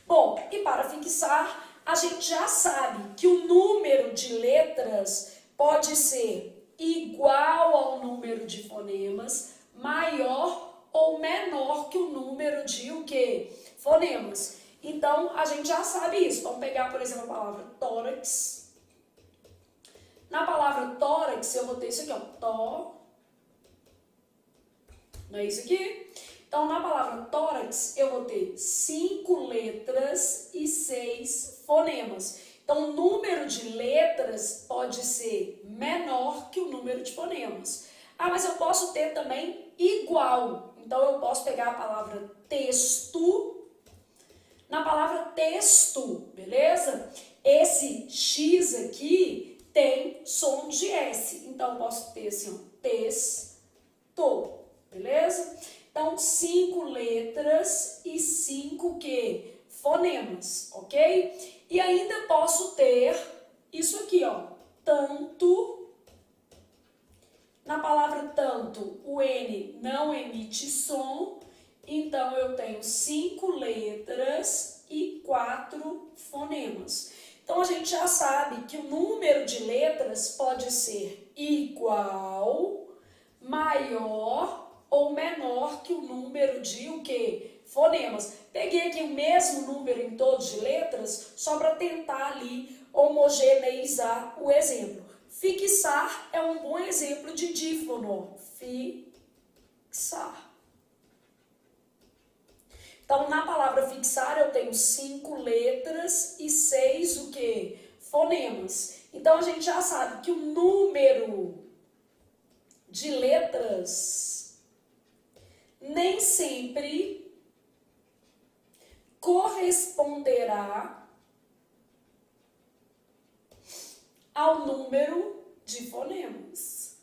Bom, e para fixar, a gente já sabe que o número de letras pode ser igual ao número de fonemas, maior ou menor que o número de o quê? Fonemas. Então, a gente já sabe isso. Vamos pegar, por exemplo, a palavra tórax. Na palavra tórax, eu vou ter isso aqui, ó. Tó. Não é isso aqui? Então, na palavra tórax, eu vou ter 5 letras e 6 fonemas. Então, o número de letras pode ser menor que o número de fonemas. Ah, mas eu posso ter também igual. Então, eu posso pegar a palavra texto. Na palavra texto, beleza? Esse X aqui tem som de S. Então, eu posso ter assim, ó, texto, beleza? Então, 5 letras e 5 quê? Fonemas, ok? E ainda posso ter isso aqui, ó, tanto. Na palavra tanto, o N não emite som, então eu tenho 5 letras e 4 fonemas. Então, a gente já sabe que o número de letras pode ser igual, maior ou menor que o número de o quê? Fonemas. Peguei aqui o mesmo número em todos de letras, só para tentar ali homogeneizar o exemplo. Fixar é um bom exemplo de dífono. Fixar. Então, na palavra fixar, eu tenho 5 letras e 6 o quê? Fonemas. Então, a gente já sabe que o número de letras nem sempre corresponderá ao número de fonemas.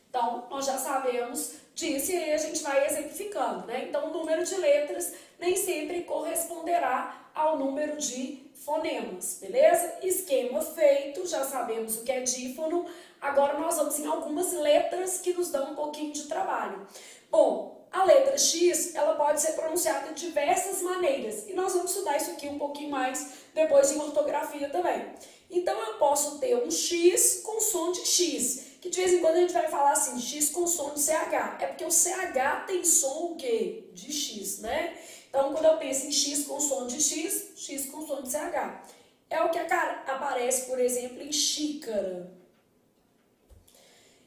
Então, nós já sabemos disso e aí a gente vai exemplificando, né? Então, o número de letras nem sempre corresponderá ao número de fonemas, beleza? Esquema feito, já sabemos o que é dífono. Agora nós vamos em algumas letras que nos dão um pouquinho de trabalho. Bom, a letra X, ela pode ser pronunciada de diversas maneiras. E nós vamos estudar isso aqui um pouquinho mais depois em ortografia também. Então, eu posso ter um X com som de X, que de vez em quando a gente vai falar assim, X com som de CH. É porque o CH tem som o quê? De X, né? Então, quando eu penso em X com som de X, X com som de CH. É o que aparece, por exemplo, em xícara.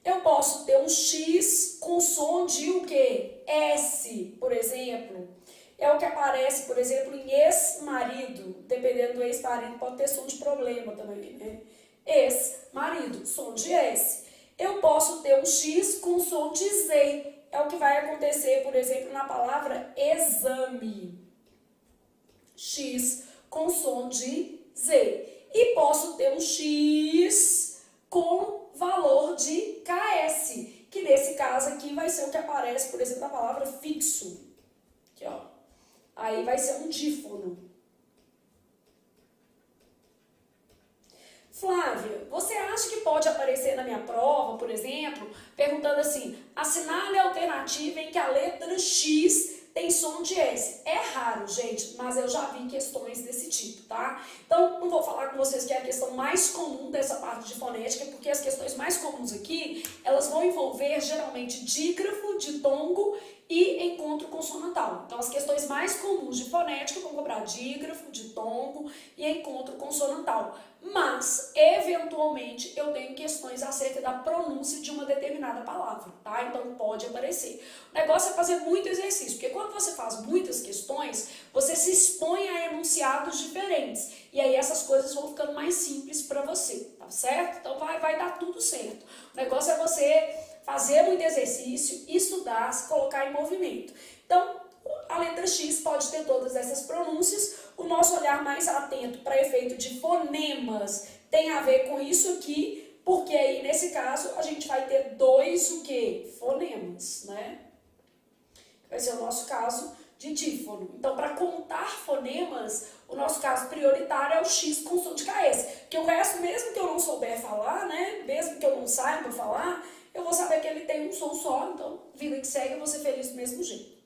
Eu posso ter um X com som de o quê? S, por exemplo. É o que aparece, por exemplo, em ex-marido. Dependendo do ex-marido, pode ter som de problema também, né? Ex-marido, som de S. Eu posso ter um X com som de Z. É o que vai acontecer, por exemplo, na palavra exame. X com som de Z. E posso ter um X com valor de KS, que nesse caso aqui vai ser o que aparece, por exemplo, na palavra fixo. Aqui, ó. Aí vai ser um dífono. Flávia, você acha que pode aparecer na minha prova, por exemplo, perguntando assim, assinale a alternativa em que a letra X tem som de S. É raro, gente, mas eu já vi questões desse tipo, tá? Então, não vou falar com vocês que é a questão mais comum dessa parte de fonética, porque as questões mais comuns aqui, elas vão envolver geralmente dígrafo, ditongo e encontro consonantal. Então, as questões mais comuns de fonética vão cobrar dígrafo, ditongo e encontro consonantal. Mas, eventualmente, eu tenho questões acerca da pronúncia de uma determinada palavra, tá? Então, pode aparecer. O negócio é fazer muito exercício, porque quando você faz muitas questões, você se expõe a enunciados diferentes. E aí, essas coisas vão ficando mais simples para você, tá certo? Então, vai dar tudo certo. O negócio é você fazer muito exercício, estudar, se colocar em movimento. Então, a letra X pode ter todas essas pronúncias. O nosso olhar mais atento para efeito de fonemas tem a ver com isso aqui, porque aí, nesse caso, a gente vai ter dois, o quê? Fonemas, né? Vai ser o nosso caso de dífono. Então, para contar fonemas, o nosso caso prioritário é o X com som de KS. Porque o resto, mesmo que eu não souber falar, né? Mesmo que eu não saiba falar, eu vou saber que ele tem um som só, então, vida que segue, eu vou ser feliz do mesmo jeito.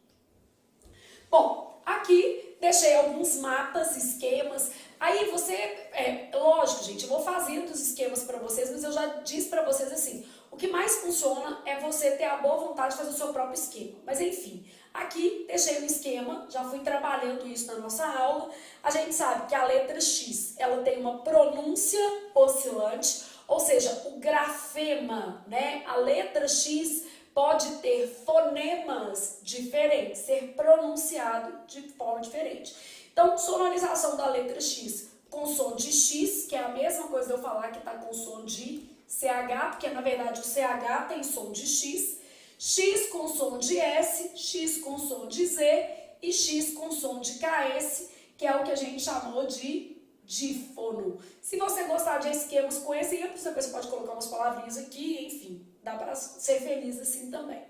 Bom, aqui deixei alguns mapas, esquemas. Aí você, lógico, gente, eu vou fazendo os esquemas para vocês, mas eu já disse para vocês assim, o que mais funciona é você ter a boa vontade de fazer o seu próprio esquema. Mas enfim, aqui deixei um esquema, já fui trabalhando isso na nossa aula. A gente sabe que a letra X, ela tem uma pronúncia oscilante, ou seja, o grafema, né? A letra X pode ter fonemas diferentes, ser pronunciado de forma diferente. Então, sonorização da letra X com som de X, que é a mesma coisa de eu falar que está com som de CH, porque na verdade o CH tem som de X, X com som de S, X com som de Z e X com som de KS, que é o que a gente chamou de dífono. Se você gostar de esquemas com exemplos, depois você pode colocar umas palavrinhas aqui, enfim, dá para ser feliz assim também.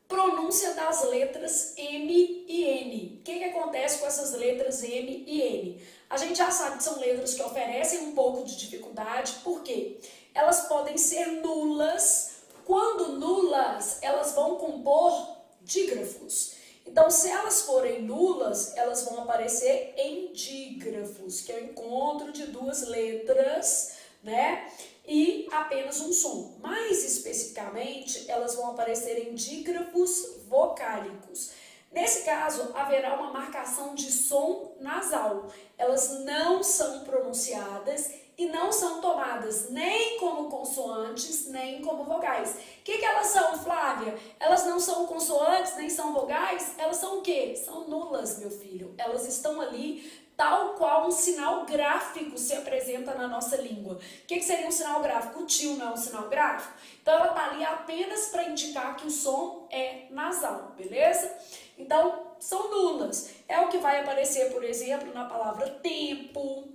Pronúncia das letras M e N. O que acontece com essas letras M e N? A gente já sabe que são letras que oferecem um pouco de dificuldade, porque elas podem ser nulas. Quando nulas, elas vão compor dígrafos. Então, se elas forem nulas, elas vão aparecer em dígrafos, que é o encontro de duas letras, né? E apenas um som. Mais especificamente, elas vão aparecer em dígrafos vocálicos. Nesse caso, haverá uma marcação de som nasal. Elas não são pronunciadas e não são tomadas nem como consoantes, nem como vogais. O que elas são, Flávia? Elas não são consoantes, nem são vogais? Elas são o quê? São nulas, meu filho. Elas estão ali tal qual um sinal gráfico se apresenta na nossa língua. O que seria um sinal gráfico? O tio não é um sinal gráfico? Então, ela está ali apenas para indicar que o som é nasal, beleza? Então, são nulas. É o que vai aparecer, por exemplo, na palavra tempo.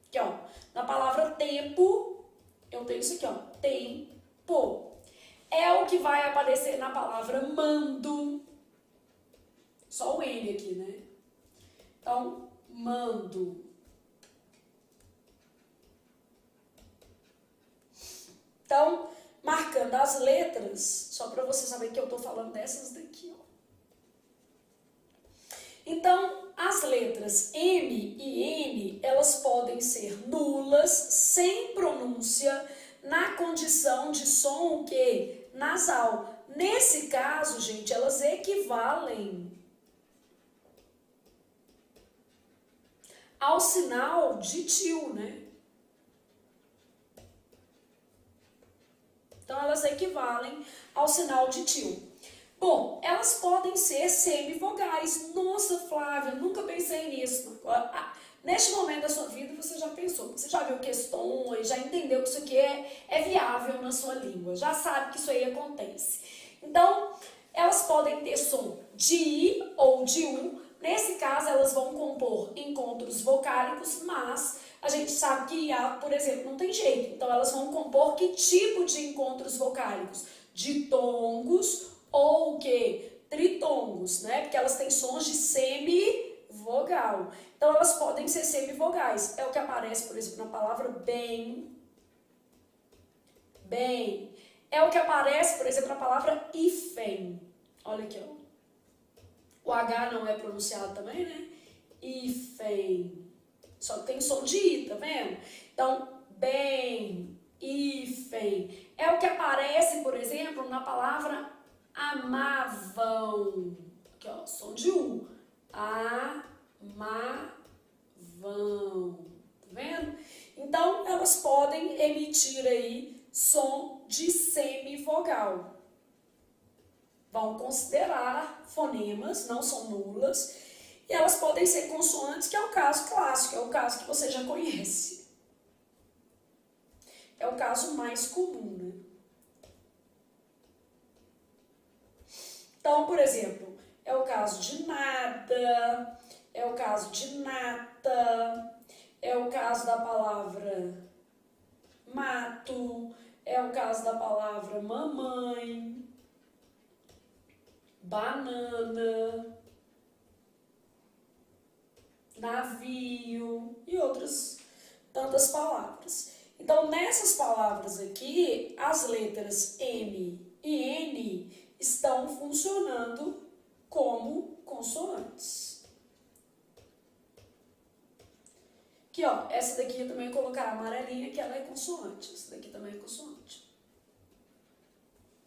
Aqui, ó. Na palavra tempo, eu tenho isso aqui, ó. Tempo. É o que vai aparecer na palavra mando. Só o N aqui, né? Então, mando. Então, marcando as letras, só para você saber que eu estou falando dessas daqui, ó. Então, as letras M e N, elas podem ser nulas, sem pronúncia, na condição de som o quê? Nasal. Nesse caso, gente, elas equivalem ao sinal de tio, né? Então, elas equivalem ao sinal de tio. Bom, elas podem ser semivogais. Nossa, Flávia, nunca pensei nisso. Neste momento da sua vida, você já pensou, você já viu questões, já entendeu que isso aqui é viável na sua língua, já sabe que isso aí acontece. Então, elas podem ter som de I ou de U. Nesse caso, elas vão compor encontros vocálicos, mas a gente sabe que IA, por exemplo, não tem jeito. Então, elas vão compor que tipo de encontros vocálicos? Ditongos ou o quê? Tritongos, né? Porque elas têm sons de semivogal. Então, elas podem ser semivogais. É o que aparece, por exemplo, na palavra bem. Bem. É o que aparece, por exemplo, na palavra hífen. Olha aqui, ó. O H não é pronunciado também, né? Hífen. Só que tem som de I, tá vendo? Então, bem, hífen. É o que aparece, por exemplo, na palavra amavam. Aqui, ó, som de U. Amavam. Tá vendo? Então, elas podem emitir aí som de semivogal. Vão considerar fonemas, não são nulas, e elas podem ser consoantes, que é o caso clássico, é o caso que você já conhece. É o caso mais comum, né? Então, por exemplo, é o caso de nada, é o caso de nata, é o caso da palavra mato, é o caso da palavra mamãe, banana, navio e outras tantas palavras. Então, nessas palavras aqui, as letras M e N estão funcionando como consoantes. Aqui, ó, essa daqui eu também vou colocar amarelinha, que ela é consoante. Essa daqui também é consoante.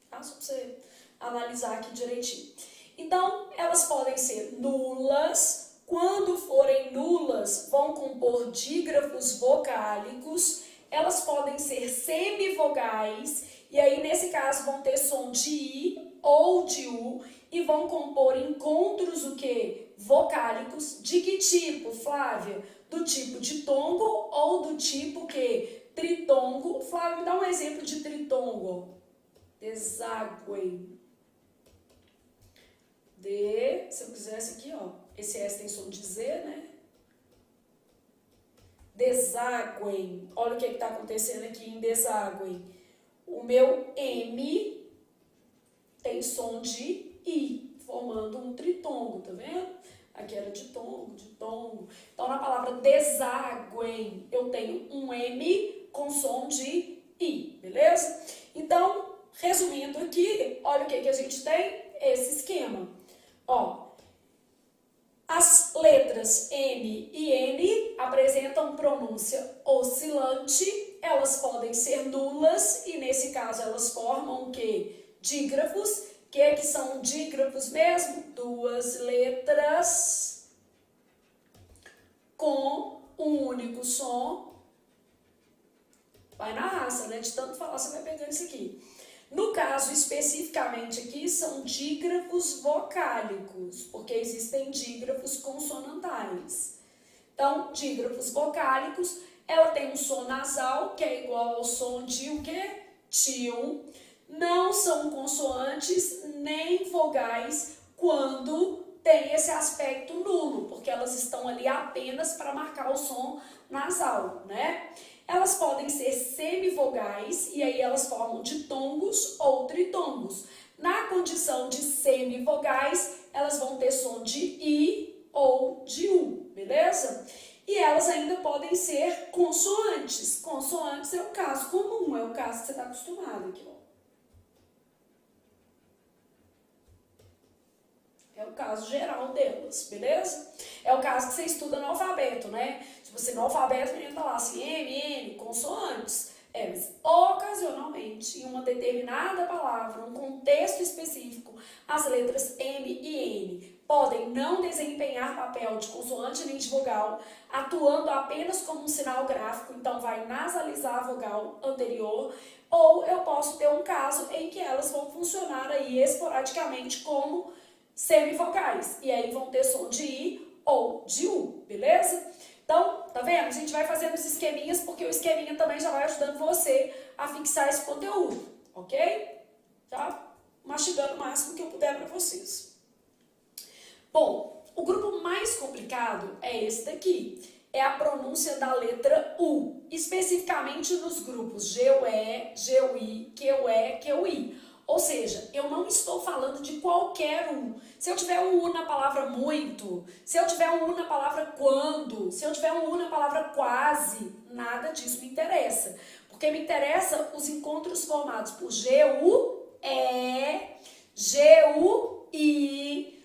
Tá? Só pra você analisar aqui direitinho. Então, elas podem ser nulas. Quando forem nulas, vão compor dígrafos vocálicos. Elas podem ser semivogais. E aí, nesse caso, vão ter som de I ou de U. E vão compor encontros, o quê? Vocálicos. De que tipo, Flávia? Do tipo ditongo ou do tipo que? Tritongo. Flávia, me dá um exemplo de tritongo. Deságue. Se eu quisesse aqui, ó, esse S tem som de Z, né? Deságuem. Olha o que está acontecendo aqui em deságuem. O meu M tem som de I, formando um tritongo, tá vendo? Aqui era ditongo, ditongo. Então, na palavra deságuem, eu tenho um M com som de I, beleza? Então, resumindo aqui, olha o que a gente tem, esse esquema. Ó, as letras M e N apresentam pronúncia oscilante, elas podem ser nulas e nesse caso elas formam o quê? Dígrafos. Que são dígrafos mesmo? Duas letras com um único som. Vai na raça, né? De tanto falar, você vai pegando isso aqui. No caso, especificamente aqui, são dígrafos vocálicos, porque existem dígrafos consonantais. Então, dígrafos vocálicos, ela tem um som nasal, que é igual ao som de o quê? Tio. Não são consoantes nem vogais quando tem esse aspecto nulo, porque elas estão ali apenas para marcar o som nasal, né? Elas podem ser semivogais e aí elas formam ditongos ou tritongos. Na condição de semivogais, elas vão ter som de I ou de U, beleza? E elas ainda podem ser consoantes. Consoantes é o caso comum, é o caso que você está acostumado aqui, ó. É o caso geral delas, beleza? É o caso que você estuda no alfabeto, né? Se você no alfabeto, a gente tá lá assim, M, N, consoantes. Mas ocasionalmente, em uma determinada palavra, um contexto específico, as letras M e N podem não desempenhar papel de consoante nem de vogal, atuando apenas como um sinal gráfico, então vai nasalizar a vogal anterior, ou eu posso ter um caso em que elas vão funcionar aí esporadicamente como semivogais, e aí vão ter som de I ou de U, beleza? Então, tá vendo? A gente vai fazendo os esqueminhas, porque o esqueminha também já vai ajudando você a fixar esse conteúdo, ok? Tá? Mastigando o máximo que eu puder para vocês. Bom, o grupo mais complicado é esse daqui. É a pronúncia da letra U, especificamente nos grupos GUE, GUI, QE, QI. Ou seja, eu não estou falando de qualquer um. Se eu tiver um U na palavra muito, se eu tiver um U na palavra quando, se eu tiver um U na palavra quase, nada disso me interessa. Porque me interessa os encontros formados por GUE, GUI,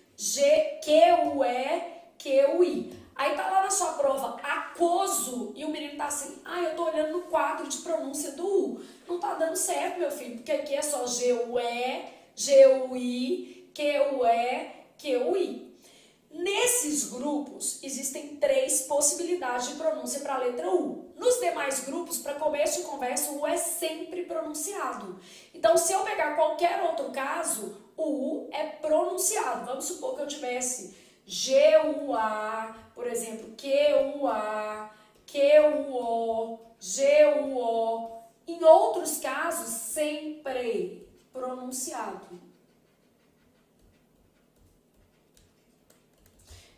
QUE, QUI. Aí tá lá na sua prova aquoso e o menino tá assim, eu tô olhando no quadro de pronúncia do U. Não tá dando certo, meu filho, porque aqui é só GUE, GUI, QUE, QUI. Nesses grupos, existem 3 possibilidades de pronúncia para a letra U. Nos demais grupos, para começo de conversa, o U é sempre pronunciado. Então, se eu pegar qualquer outro caso, o U é pronunciado. Vamos supor que eu tivesse GUA, por exemplo, QUA, QUO, GUO. Em outros casos, sempre pronunciado.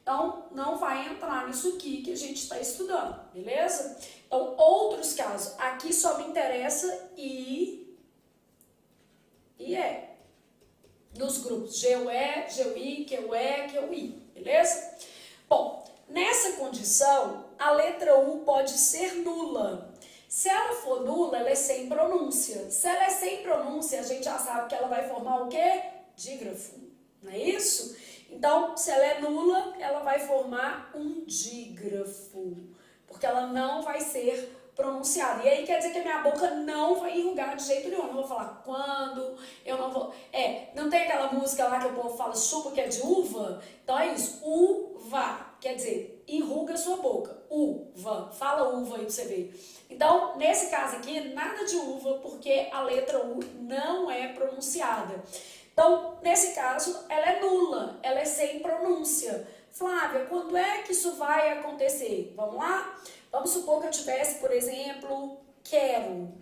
Então, não vai entrar nisso aqui que a gente está estudando, beleza? Então, outros casos. Aqui só me interessa I e E. Nos grupos GUE, GUI, QE, QI, beleza? Bom, nessa condição, a letra U pode ser nula. Se ela for nula, ela é sem pronúncia. Se ela é sem pronúncia, a gente já sabe que ela vai formar o quê? Dígrafo, não é isso? Então, se ela é nula, ela vai formar um dígrafo, porque ela não vai ser pronunciada. E aí quer dizer que a minha boca não vai enrugar de jeito nenhum. Eu não vou falar quando, eu não vou... não tem aquela música lá que o povo fala chupa que é de uva? Então é isso, uva, quer dizer, enruga a sua boca. Uva, fala uva aí pra você ver. Então, nesse caso aqui, nada de uva, porque a letra U não é pronunciada. Então, nesse caso, ela é nula, ela é sem pronúncia. Flávia, quando é que isso vai acontecer? Vamos lá? Vamos supor que eu tivesse, por exemplo, quero.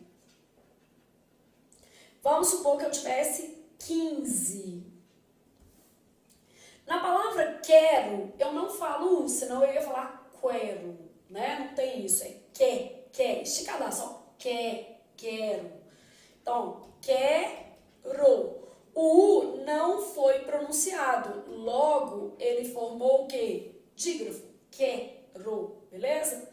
Vamos supor que eu tivesse 15. Na palavra quero, eu não falo U, senão eu ia falar quero, né? Não tem isso, é quer, esticada só, quero. Então, quero. O U não foi pronunciado, logo ele formou o quê? Dígrafo, quero, beleza?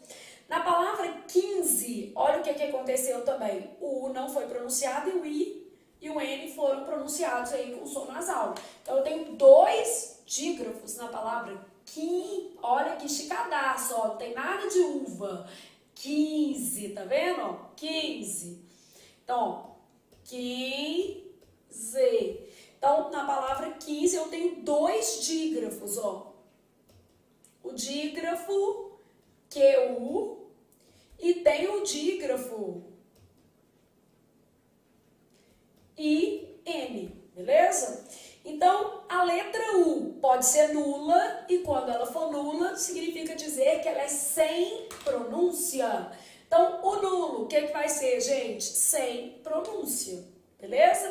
Na palavra 15, olha o que aconteceu também. O U não foi pronunciado e o I e o N foram pronunciados aí com som nasal. Então eu tenho 2 dígrafos na palavra 15, olha que esticadaço, ó, não tem nada de uva. 15, tá vendo? Ó, 15. Então, 15. Então, na palavra 15 eu tenho 2 dígrafos, ó. O dígrafo QU e tem o dígrafo IN, beleza? Então, a letra U pode ser nula e quando ela for nula, significa dizer que ela é sem pronúncia. Então, o nulo, o que vai ser, gente? Sem pronúncia, beleza?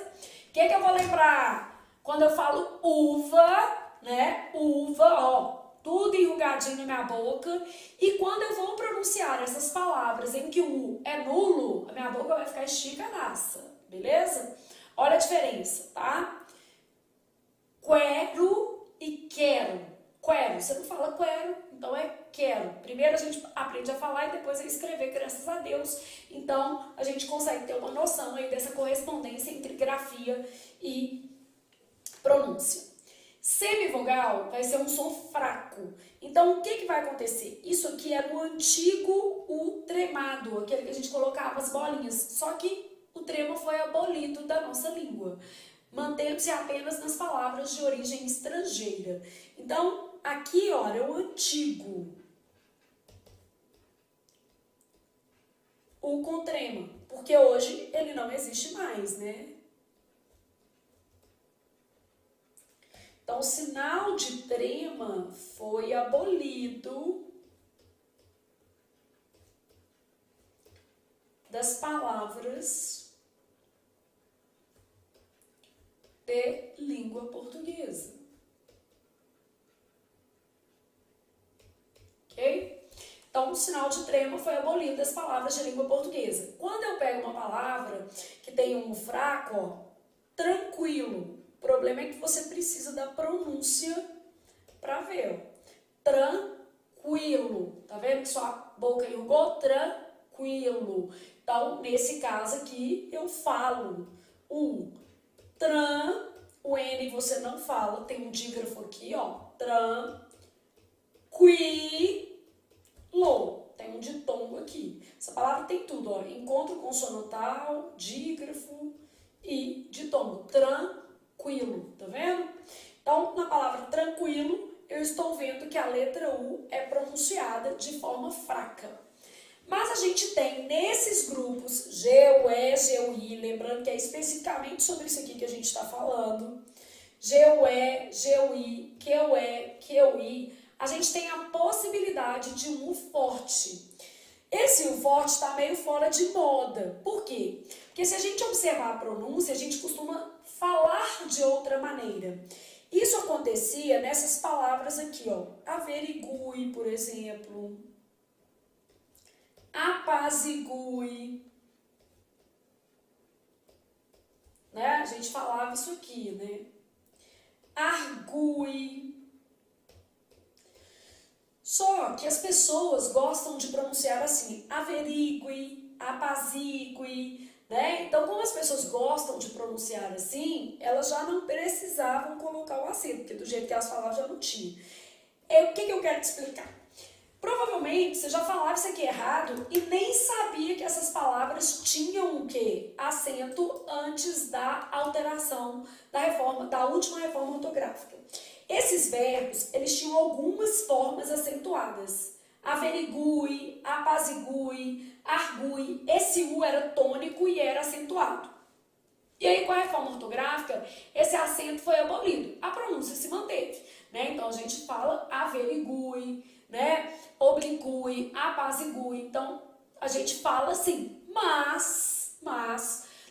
O que eu vou lembrar? Quando eu falo uva, né? Uva, ó, tudo enrugadinho na minha boca. E quando eu vou pronunciar essas palavras em que o U é nulo, a minha boca vai ficar esticadaça, beleza? Olha a diferença, tá? Quero e quero. Quero, você não fala quero, então é quero. Primeiro a gente aprende a falar e depois a escrever, graças a Deus. Então a gente consegue ter uma noção aí dessa correspondência entre grafia e pronúncia. Semivogal vai ser um som fraco. Então, o que vai acontecer? Isso aqui era o antigo U tremado, aquele que a gente colocava as bolinhas. Só que o trema foi abolido da nossa língua, mantendo-se apenas nas palavras de origem estrangeira. Então, aqui, olha, é o antigo U com trema, porque hoje ele não existe mais, né? Então, o sinal de trema foi abolido das palavras de língua portuguesa. Ok? Então, o sinal de trema foi abolido das palavras de língua portuguesa. Quando eu pego uma palavra que tem um fraco, ó, tranquilo. O problema é que você precisa da pronúncia para ver. Ó. Tranquilo. Tá vendo que sua boca enrugou? Tranquilo. Então, nesse caso aqui, eu falo o tran, o N você não fala, tem um dígrafo aqui, ó. Tranquilo. Tem um ditongo aqui. Essa palavra tem tudo, ó. Encontro consonantal, dígrafo e ditongo. Tranquilo, tá vendo? Então, na palavra tranquilo, eu estou vendo que a letra U é pronunciada de forma fraca. Mas a gente tem nesses grupos G-U-E, G-U-I, lembrando que é especificamente sobre isso aqui que a gente está falando, G-U-E, G-U-I, Q-U-E, Q-U-I, a gente tem a possibilidade de um U forte. Esse U forte está meio fora de moda. Por quê? Porque se a gente observar a pronúncia, a gente costuma falar de outra maneira. Isso acontecia nessas palavras aqui, ó. Averigue, por exemplo. Apazigue. Né? A gente falava isso aqui, né? Argue. Só que as pessoas gostam de pronunciar assim, averigue, apazigue, né? Então, como as pessoas gostam de pronunciar assim, elas já não precisavam colocar o acento, porque do jeito que elas falavam já não tinha. O que eu quero te explicar? Provavelmente você já falava isso aqui errado e nem sabia que essas palavras tinham o quê? Acento antes da alteração da última reforma ortográfica. Esses verbos, eles tinham algumas formas acentuadas. Averigue, apazigue, argue. Esse U era tônico e era acentuado. E aí, com a reforma ortográfica, esse acento foi abolido. A pronúncia se manteve, né? Então, a gente fala averigue, né? Obligue, apazigue. Então, a gente fala assim, mas,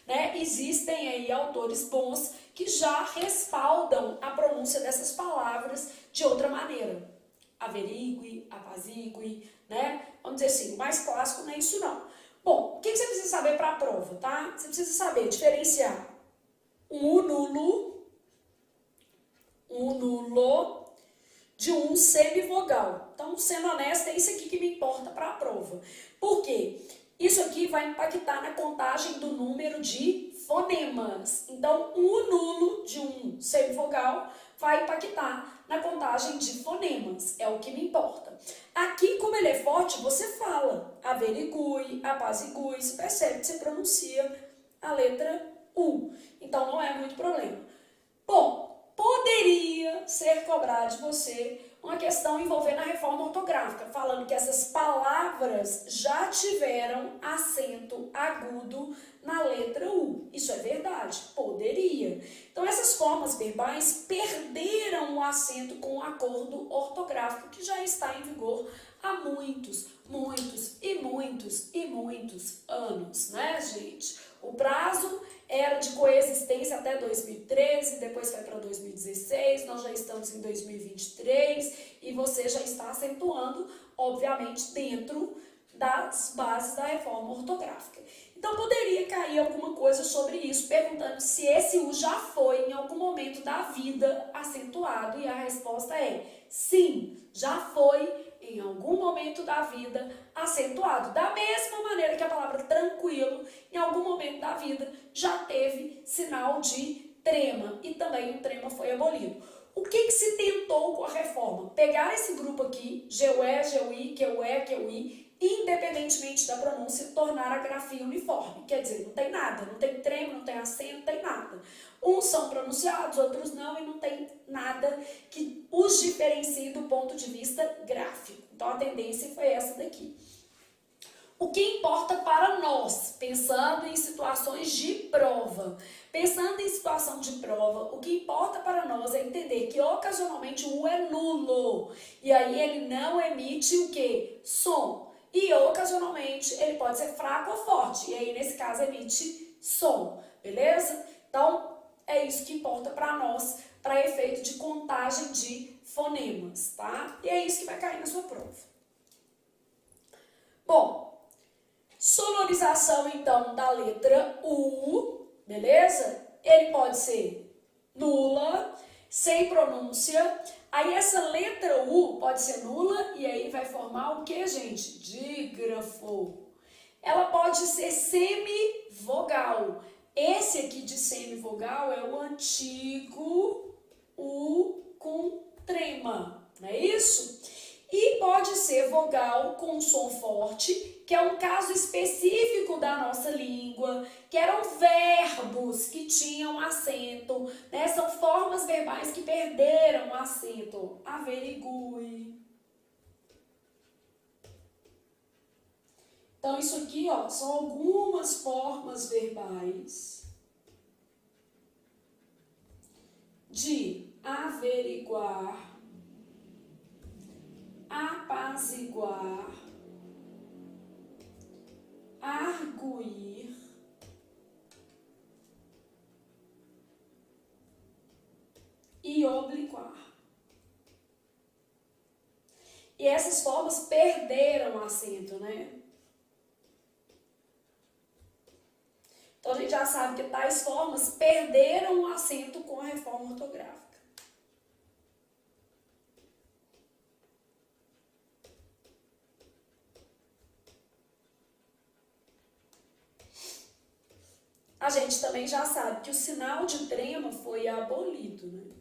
né? Existem aí autores bons que já respaldam a pronúncia dessas palavras de outra maneira. Averigue, apazigue, né? Vamos dizer assim, o mais clássico não é isso não. Bom, o que você precisa saber para a prova, tá? Você precisa saber diferenciar um U nulo de um semivogal. Então, sendo honesta, é isso aqui que me importa para a prova. Por quê? Isso aqui vai impactar na contagem do número de fonemas. Então, um U nulo de um semivogal vai impactar na contagem de fonemas. É o que me importa. Aqui, como ele é forte, você fala averigue, apazigue, você percebe que você pronuncia a letra U. Então, não é muito problema. Bom, poderia ser cobrado de você uma questão envolvendo a reforma ortográfica, falando que essas palavras já tiveram acento agudo na letra U. Isso é verdade? Poderia. Então, essas formas verbais perderam o acento com o acordo ortográfico que já está em vigor há muitos anos, né, gente? O prazo era de coexistência até 2013, depois foi para 2016, nós já estamos em 2023 e você já está acentuando, obviamente, dentro das bases da reforma ortográfica. Então, poderia cair alguma coisa sobre isso, perguntando se esse U já foi em algum momento da vida acentuado, e a resposta é sim, já foi em algum momento da vida acentuado. Da mesma maneira que a palavra tranquilo, em algum momento da vida, já teve sinal de trema, e também o trema foi abolido. O que se tentou com a reforma? Pegar esse grupo aqui, GUE, GUI, QE, QI, independentemente da pronúncia, tornar a grafia uniforme. Quer dizer, não tem nada, não tem trema, não tem acento, não tem nada. Uns são pronunciados, outros não, e não tem nada que os diferencie do ponto de vista gráfico. Então, a tendência foi essa daqui. O que importa para nós, pensando em situações de prova? Pensando em situação de prova, o que importa para nós é entender que ocasionalmente o U é nulo. E aí ele não emite o quê? Som. E ocasionalmente ele pode ser fraco ou forte. E aí nesse caso emite som. Beleza? Então é isso que importa para nós, para efeito de contagem de fonemas, tá? E é isso que vai cair na sua prova. Bom, sonorização, então, da letra U, beleza? Ele pode ser nula, sem pronúncia. Aí essa letra U pode ser nula e aí vai formar o que, gente? Dígrafo. Ela pode ser semivogal. Esse aqui de semivogal é o antigo U com trema, não é isso? E pode ser vogal com som forte, que é um caso específico da nossa língua, que eram verbos que tinham acento, né? São formas verbais que perderam acento. Averigue. Então, isso aqui, ó, são algumas formas verbais de averiguar, apaziguar, arguir, e obliquar. E essas formas perderam acento, né? Então, a gente já sabe que tais formas perderam o acento com a reforma ortográfica. A gente também já sabe que o sinal de trema foi abolido, né?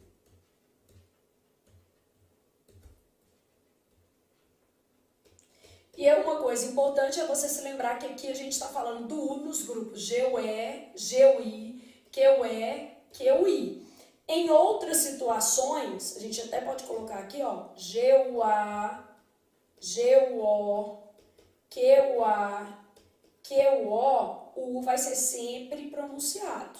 E é uma coisa importante é você se lembrar que aqui a gente está falando do U nos grupos GUE, GUI, QE, QI. Em outras situações, a gente até pode colocar aqui, ó, GUA, GUO, QUA, QO, o U vai ser sempre pronunciado.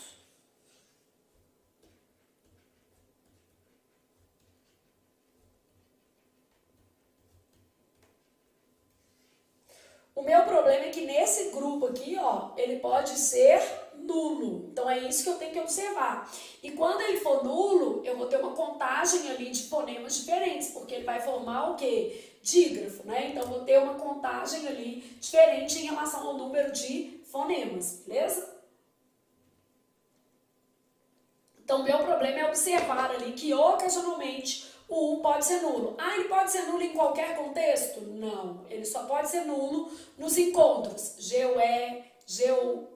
O meu problema é que nesse grupo aqui, ó, ele pode ser nulo. Então, é isso que eu tenho que observar. E quando ele for nulo, eu vou ter uma contagem ali de fonemas diferentes, porque ele vai formar o quê? Dígrafo, né? Então, eu vou ter uma contagem ali diferente em relação ao número de fonemas, beleza? Então, meu problema é observar ali que ocasionalmente o U pode ser nulo. Ah, ele pode ser nulo em qualquer contexto? Não, ele só pode ser nulo nos encontros GUE,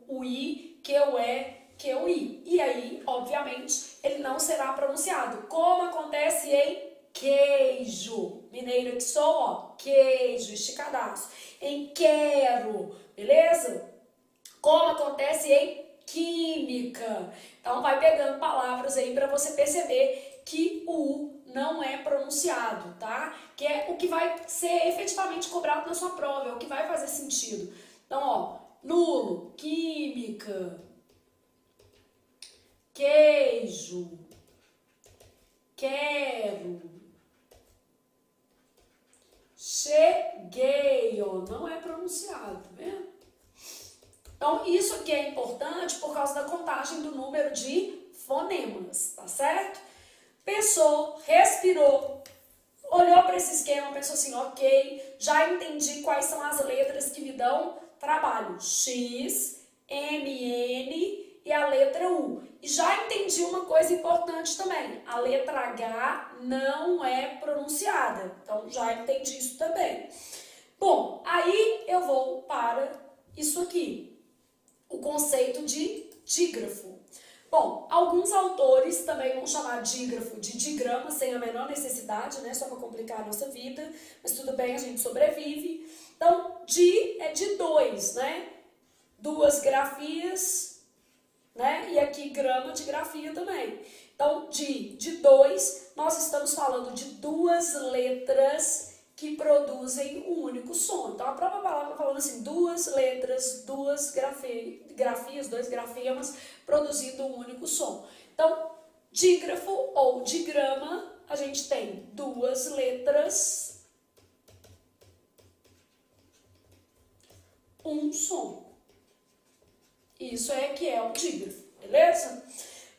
GUI, QE, QI. E aí, obviamente, ele não será pronunciado, como acontece em queijo. Mineiro que sou, ó, queijo, esticadaço. Em quero, beleza? Como acontece em química. Então, vai pegando palavras aí para você perceber que o U não é pronunciado, tá? Que é o que vai ser efetivamente cobrado na sua prova, é o que vai fazer sentido. Então, ó, nulo, química, queijo, quero, cheguei, ó, não é pronunciado, tá vendo? Então, isso aqui é importante por causa da contagem do número de fonemas, tá certo? Pensou, respirou, olhou para esse esquema, pensou assim, ok, já entendi quais são as letras que me dão trabalho. X, M, N e a letra U. E já entendi uma coisa importante também, a letra H não é pronunciada. Então, já entendi isso também. Bom, aí eu vou para isso aqui, o conceito de dígrafo. Bom, alguns autores também vão chamar dígrafo de digrama, sem a menor necessidade, né? Só para complicar a nossa vida, mas tudo bem, a gente sobrevive. Então, é de dois, né? Duas grafias, né? E aqui grama de grafia também. Então, de dois, nós estamos falando de duas letras que produzem um único som. Então, a própria palavra falando assim, duas letras, duas grafias, dois grafemas, produzindo um único som. Então, dígrafo ou digrama, a gente tem duas letras, um som. Isso é que é um dígrafo, beleza?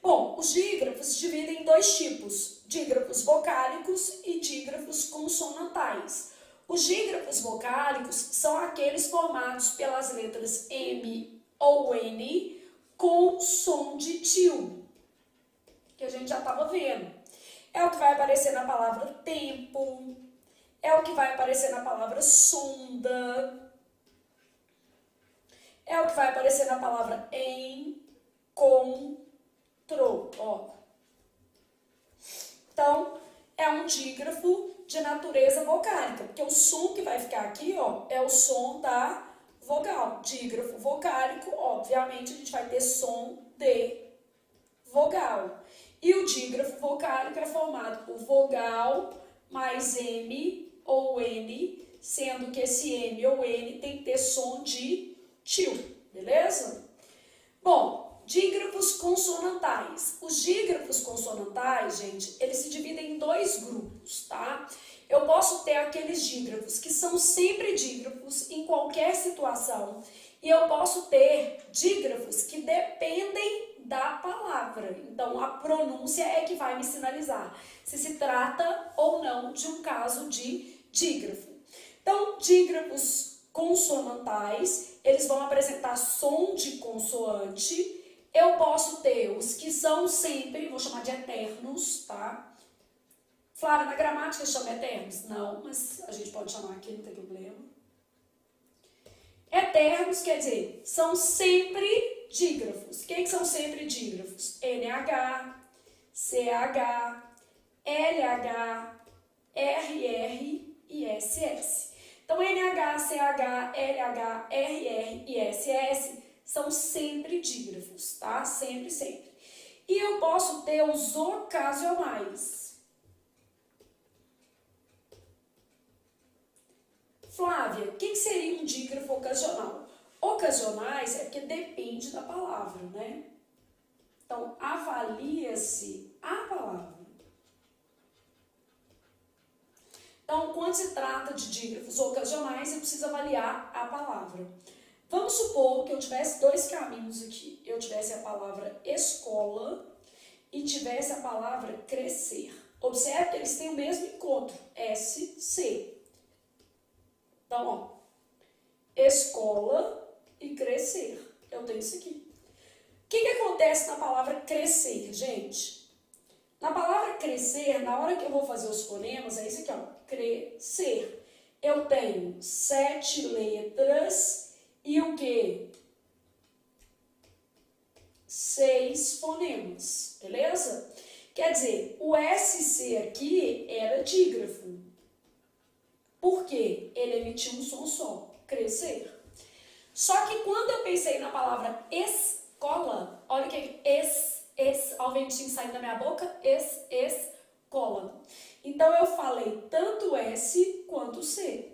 Bom, os dígrafos se dividem em dois tipos, dígrafos vocálicos e dígrafos consonantais. Os dígrafos vocálicos são aqueles formados pelas letras M ou N com som de tio, que a gente já estava vendo. É o que vai aparecer na palavra tempo, é o que vai aparecer na palavra sonda, é o que vai aparecer na palavra encontrou, ó. Então, é um dígrafo de natureza vocálica, porque o som que vai ficar aqui, ó, é o som da vogal. Dígrafo vocálico, obviamente, a gente vai ter som de vogal. E o dígrafo vocálico é formado por vogal mais M ou N, sendo que esse M ou N tem que ter som de tio, beleza? Bom, dígrafos consonantais. Os dígrafos consonantais, gente, eles se dividem em dois grupos, tá? Eu posso ter aqueles dígrafos que são sempre dígrafos em qualquer situação, e eu posso ter dígrafos que dependem da palavra. Então, a pronúncia é que vai me sinalizar se trata ou não de um caso de dígrafo. Então, dígrafos consonantais, eles vão apresentar som de consoante. Eu posso ter os que são sempre, vou chamar de eternos, tá? Flávia, na gramática chama eternos? Não, mas a gente pode chamar aqui, não tem problema. Eternos quer dizer, são sempre dígrafos. O que são sempre dígrafos? NH, CH, LH, RR e SS. Então, NH, CH, LH, RR e SS são sempre dígrafos, tá? Sempre, sempre. E eu posso ter os ocasionais. Flávia, o que seria um dígrafo ocasional? Ocasionais é porque depende da palavra, né? Então, avalia-se a palavra. Então, quando se trata de dígrafos ocasionais, eu preciso avaliar a palavra. Vamos supor que eu tivesse dois caminhos aqui. Eu tivesse a palavra escola e tivesse a palavra crescer. Observe que eles têm o mesmo encontro, SC. Então, ó, escola e crescer. Eu tenho isso aqui. O que acontece na palavra crescer, gente? Na palavra crescer, na hora que eu vou fazer os fonemas, é isso aqui, ó, crescer. Eu tenho 7 letras e o quê? 6 fonemas, beleza? Quer dizer, o SC aqui era dígrafo. Por quê? Ele emitiu um som só, crescer. Só que quando eu pensei na palavra escola, olha o que é ó o ventinho saindo da minha boca, escola. Então, eu falei tanto S quanto C.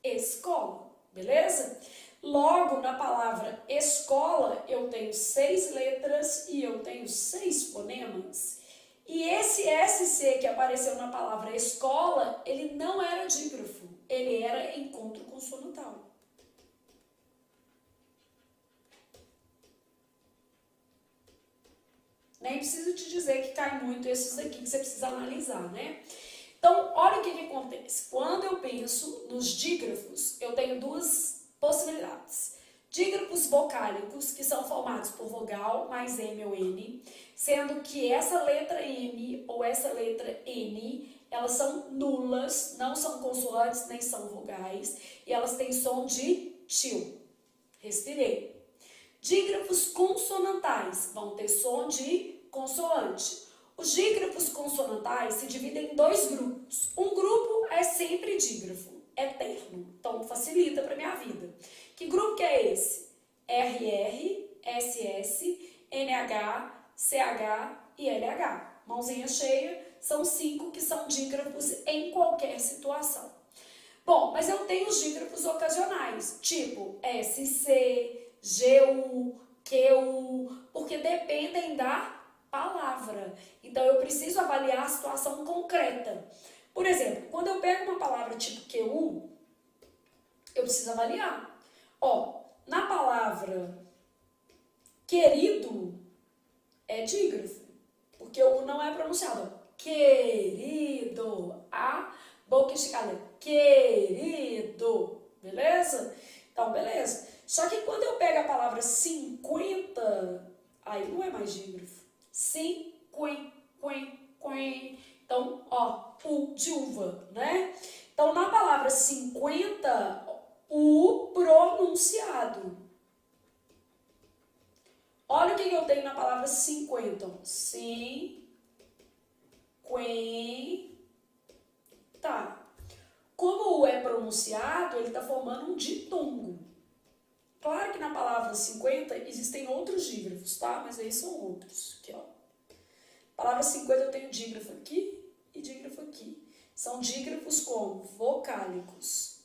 Escola, beleza? Logo, na palavra escola, eu tenho 6 letras e eu tenho 6 fonemas. E esse SC que apareceu na palavra escola, ele não era dígrafo, ele era encontro consonantal. Nem preciso te dizer que cai muito esses aqui que você precisa analisar, né? Então, olha o que acontece. Quando eu penso nos dígrafos, eu tenho duas possibilidades. Dígrafos vocálicos, que são formados por vogal mais M ou N, sendo que essa letra M ou essa letra N, elas são nulas, não são consoantes nem são vogais, e elas têm som de til. Respirei. Dígrafos consonantais vão ter som de consoante. Os dígrafos consonantais se dividem em 2 grupos. Um grupo é sempre dígrafo, eterno, então facilita para minha vida. Que grupo que é esse? RR, SS, NH, CH e LH. Mãozinha cheia, são 5 que são dígrafos em qualquer situação. Bom, mas eu tenho os dígrafos ocasionais, tipo SC, GU, QU, porque dependem da palavra. Então, eu preciso avaliar a situação concreta. Por exemplo, quando eu pego uma palavra tipo QU, eu preciso avaliar. Ó, na palavra querido, é dígrafo, porque o U não é pronunciado. Querido, a boca esticada, querido, beleza? Então, beleza. Só que quando eu pego a palavra 50, aí não é mais dígrafo. Então, ó, U de uva, né? Então, na palavra 50, U pronunciado. Olha o que eu tenho na palavra 50. Tá. Como o U é pronunciado, ele está formando um ditongo. Claro que na palavra 50 existem outros dígrafos, tá? Mas aí são outros. Aqui, ó. Palavra 50 eu tenho dígrafo aqui e dígrafo aqui. São dígrafos como vocálicos.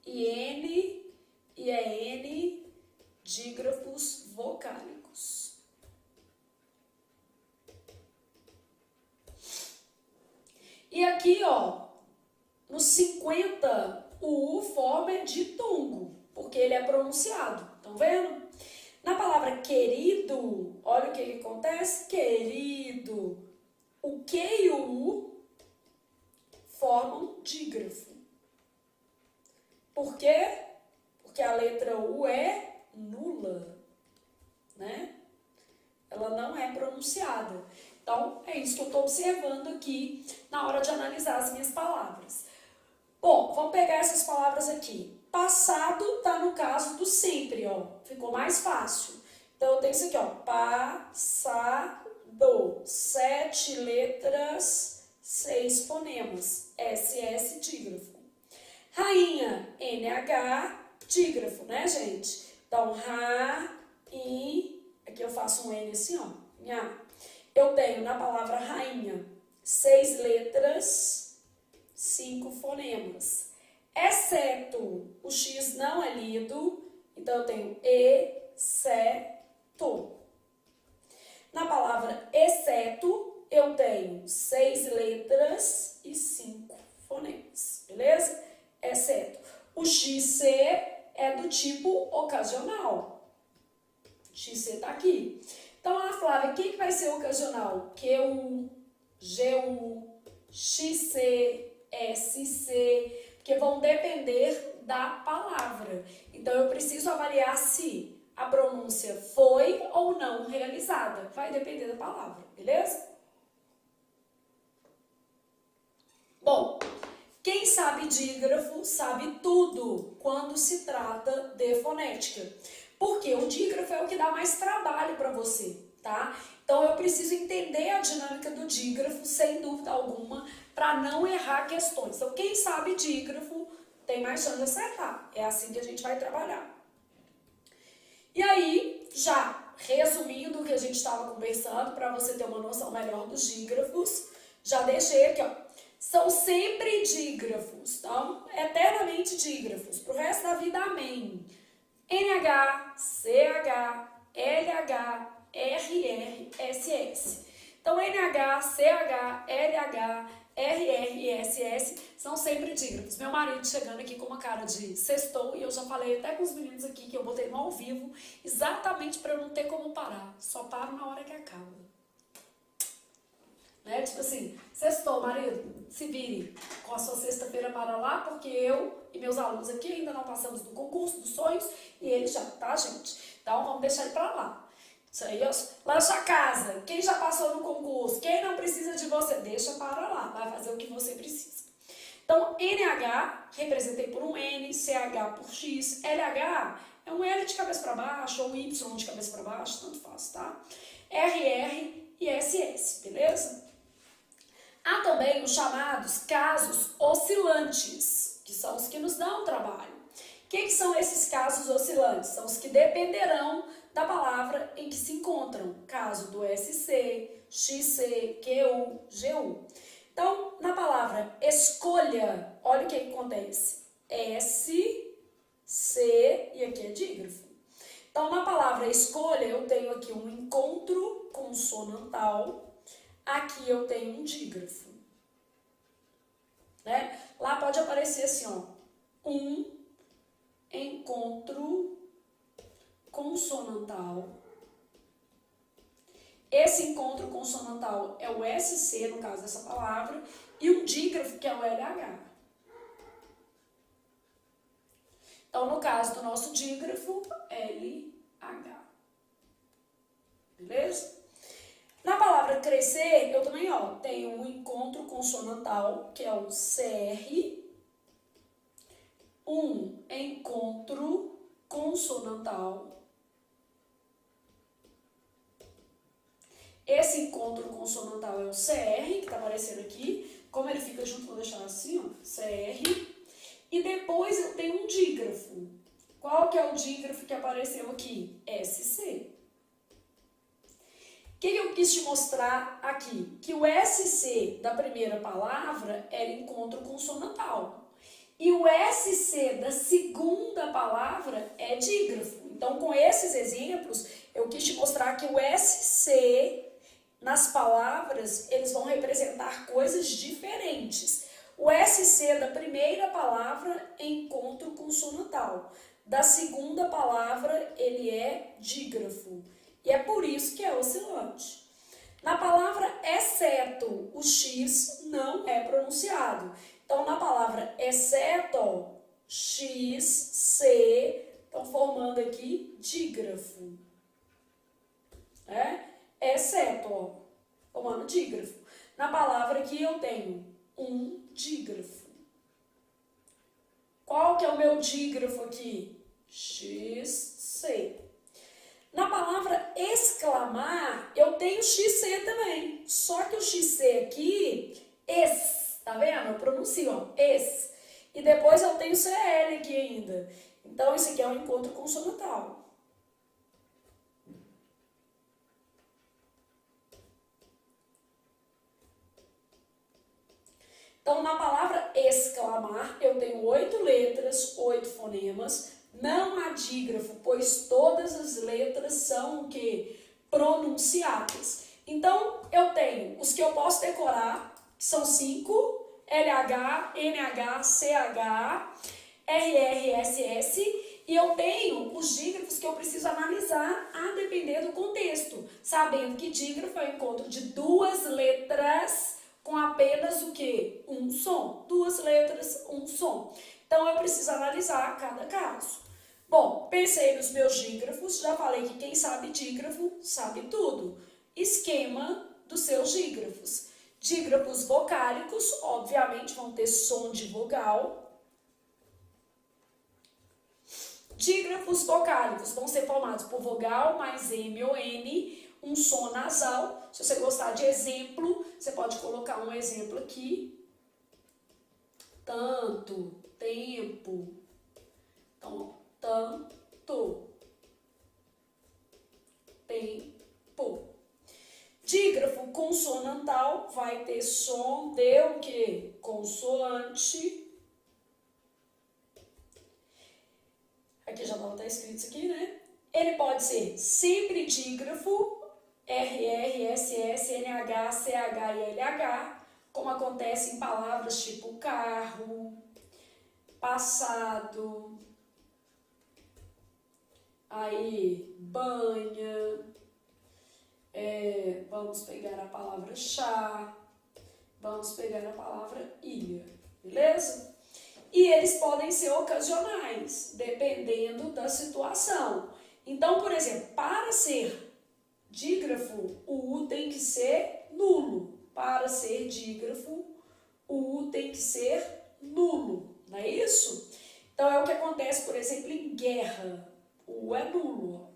IN e EN, dígrafos vocálicos. E aqui, ó, no 50, o U forma ditongo, porque ele é pronunciado. Estão vendo? Na palavra querido, olha o que acontece. Querido. O Q e o U formam dígrafo. Por quê? Porque a letra U é nula, né? Ela não é pronunciada. Então, é isso que eu estou observando aqui na hora de analisar as minhas palavras. Bom, vamos pegar essas palavras aqui. Passado está no caso do sempre, ó. Ficou mais fácil. Então, eu tenho isso aqui, ó. Passado. 7 letras, 6 fonemas. SS, dígrafo. Rainha, NH, dígrafo, né, gente? Então, aqui eu faço um N assim, ó. Eu tenho na palavra rainha 6 letras, 5 fonemas. Exceto o X não é lido, então eu tenho exceto. Na palavra exceto, eu tenho 6 letras e 5 fonemas, beleza? Exceto. O XC é do tipo ocasional. XC tá aqui. Então, Ana Flávia, o que vai ser ocasional? QU, GU, XC, SC, porque vão depender da palavra. Então, eu preciso avaliar se a pronúncia foi ou não realizada. Vai depender da palavra, beleza? Bom, quem sabe dígrafo sabe tudo quando se trata de fonética. Porque o dígrafo é o que dá mais trabalho para você, tá? Então, eu preciso entender a dinâmica do dígrafo, sem dúvida alguma, para não errar questões. Então, quem sabe dígrafo tem mais chance de acertar. É assim que a gente vai trabalhar. E aí, já resumindo o que a gente estava conversando, para você ter uma noção melhor dos dígrafos, já deixei aqui, ó. são sempre dígrafos, então, eternamente dígrafos, pro resto da vida, amém. NH, CH, LH, RR, SS. Então, NH, CH, LH, RR e SS são sempre dígrafos. Meu marido chegando aqui com uma cara de sextou, e eu já falei até com os meninos aqui que eu botei no ao vivo, exatamente para eu não ter como parar. Só paro na hora que acaba. Né? Tipo assim, sextou, marido, se vire com a sua sexta-feira para lá, porque eu e meus alunos aqui ainda não passamos do concurso dos sonhos, e ele já, tá, gente? Então, vamos deixar ele para lá. Isso aí, ó, lá na sua casa, quem já passou no concurso, quem não precisa de você, deixa para lá, vai fazer o que você precisa. Então, NH, representei por um N, CH por X, LH é um L de cabeça para baixo, ou Y de cabeça para baixo, tanto faz, tá? RR e SS, beleza? Há também os chamados casos oscilantes, que são os que nos dão trabalho. O que são esses casos oscilantes? São os que dependerão da palavra em que se encontram. Caso do SC, XC, QU, GU. Então, na palavra escolha, olha o que acontece. S, C e aqui é dígrafo. Então, na palavra escolha, eu tenho aqui um encontro consonantal. Aqui eu tenho um dígrafo. Né? Lá pode aparecer assim, ó. Um encontro consonantal. Esse encontro consonantal é o SC, no caso dessa palavra, e um dígrafo, que é o LH. Então, no caso do nosso dígrafo, LH. Beleza? Na palavra crescer, eu também, ó, tenho um encontro consonantal, que é o CR, um encontro consonantal. Esse encontro consonantal é o CR, que está aparecendo aqui. Como ele fica junto, vou deixar assim, ó, CR. E depois eu tenho um dígrafo. Qual que é o dígrafo que apareceu aqui? SC. O que eu quis te mostrar aqui? Que o SC da primeira palavra era encontro consonantal. E o SC da segunda palavra é dígrafo. Então, com esses exemplos, eu quis te mostrar que o SC nas palavras, eles vão representar coisas diferentes. O SC da primeira palavra é encontro consonantal. Da segunda palavra, ele é dígrafo. E é por isso que é oscilante. Na palavra exceto, o X não é pronunciado. Então, na palavra exceto, X, C, estão formando aqui dígrafo. Exceto, ó, formando dígrafo. Na palavra aqui eu tenho um dígrafo. Qual que é o meu dígrafo aqui? XC. Na palavra exclamar, eu tenho XC também. Só que o XC aqui, tá vendo? Eu pronuncio, ó, E depois eu tenho CL aqui ainda. Então, isso aqui é um encontro consonantal. Então, na palavra exclamar, eu tenho 8 letras, 8 fonemas. Não há dígrafo, pois todas as letras são o quê? Pronunciadas. Então, eu tenho os que eu posso decorar, que são 5, LH, NH, CH, RR, SS, e eu tenho os dígrafos que eu preciso analisar a depender do contexto, sabendo que dígrafo é o encontro de 2 letras com apenas o quê? Um som. 2 letras, um som. Então, eu preciso analisar cada caso. Bom, pensei nos meus dígrafos, já falei que quem sabe dígrafo sabe tudo. Esquema dos seus dígrafos. Dígrafos vocálicos, obviamente, vão ter som de vogal. Dígrafos vocálicos vão ser formados por vogal mais M ou N, um som nasal. Se você gostar de exemplo, você pode colocar um exemplo aqui. Tanto, tempo. Então, tanto, tempo. Dígrafo consonantal vai ter som de o quê? Consoante. Aqui já não está escrito isso aqui, né? Ele pode ser sempre dígrafo, RR, SS, NH, CH e LH, como acontece em palavras tipo carro, passado, aí banha, vamos pegar a palavra chá, vamos pegar a palavra ilha, beleza? E eles podem ser ocasionais, dependendo da situação. Então, por exemplo, para ser dígrafo, o U tem que ser nulo. Para ser dígrafo, o U tem que ser nulo, não é isso? Então, é o que acontece, por exemplo, em guerra. O U é nulo,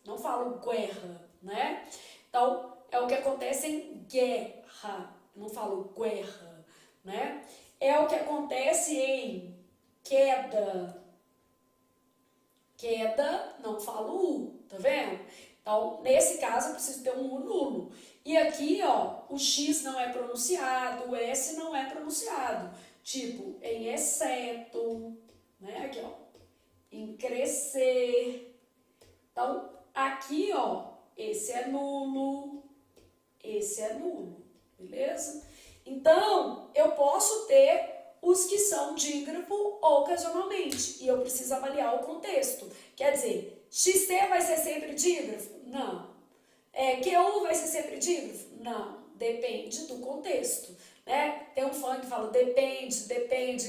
não falo guerra, né? Então, é o que acontece em guerra, não falo guerra, né? É o que acontece em queda. Queda, não falo U, tá vendo? Então, nesse caso, eu preciso ter um U nulo. E aqui, ó, o X não é pronunciado, o S não é pronunciado. Tipo, em exceto, né? Aqui, ó, em crescer. Então, aqui, ó, esse é nulo, beleza? Então, eu posso ter os que são dígrafo ocasionalmente, e eu preciso avaliar o contexto. Quer dizer, XC vai ser sempre dígrafo? Não. QU vai ser sempre dígrafo? Não. Depende do contexto, né? Tem um fã que fala depende.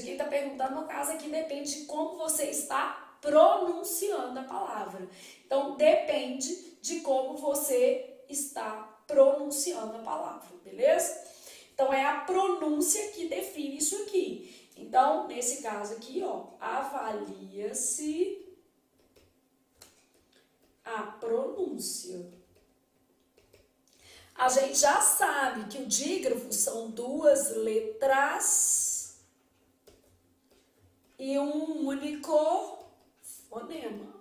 Quem está perguntando, no caso aqui, depende de como você está pronunciando a palavra. Então, depende de como você está pronunciando a palavra, beleza? Então, é a pronúncia que define isso aqui. Então, nesse caso aqui, ó, avalia-se a pronúncia. A gente já sabe que o dígrafo são duas letras e um único fonema.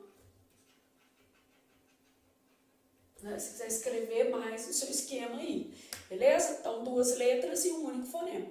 Se quiser escrever mais o seu esquema aí, beleza? Então, duas letras e um único fonema.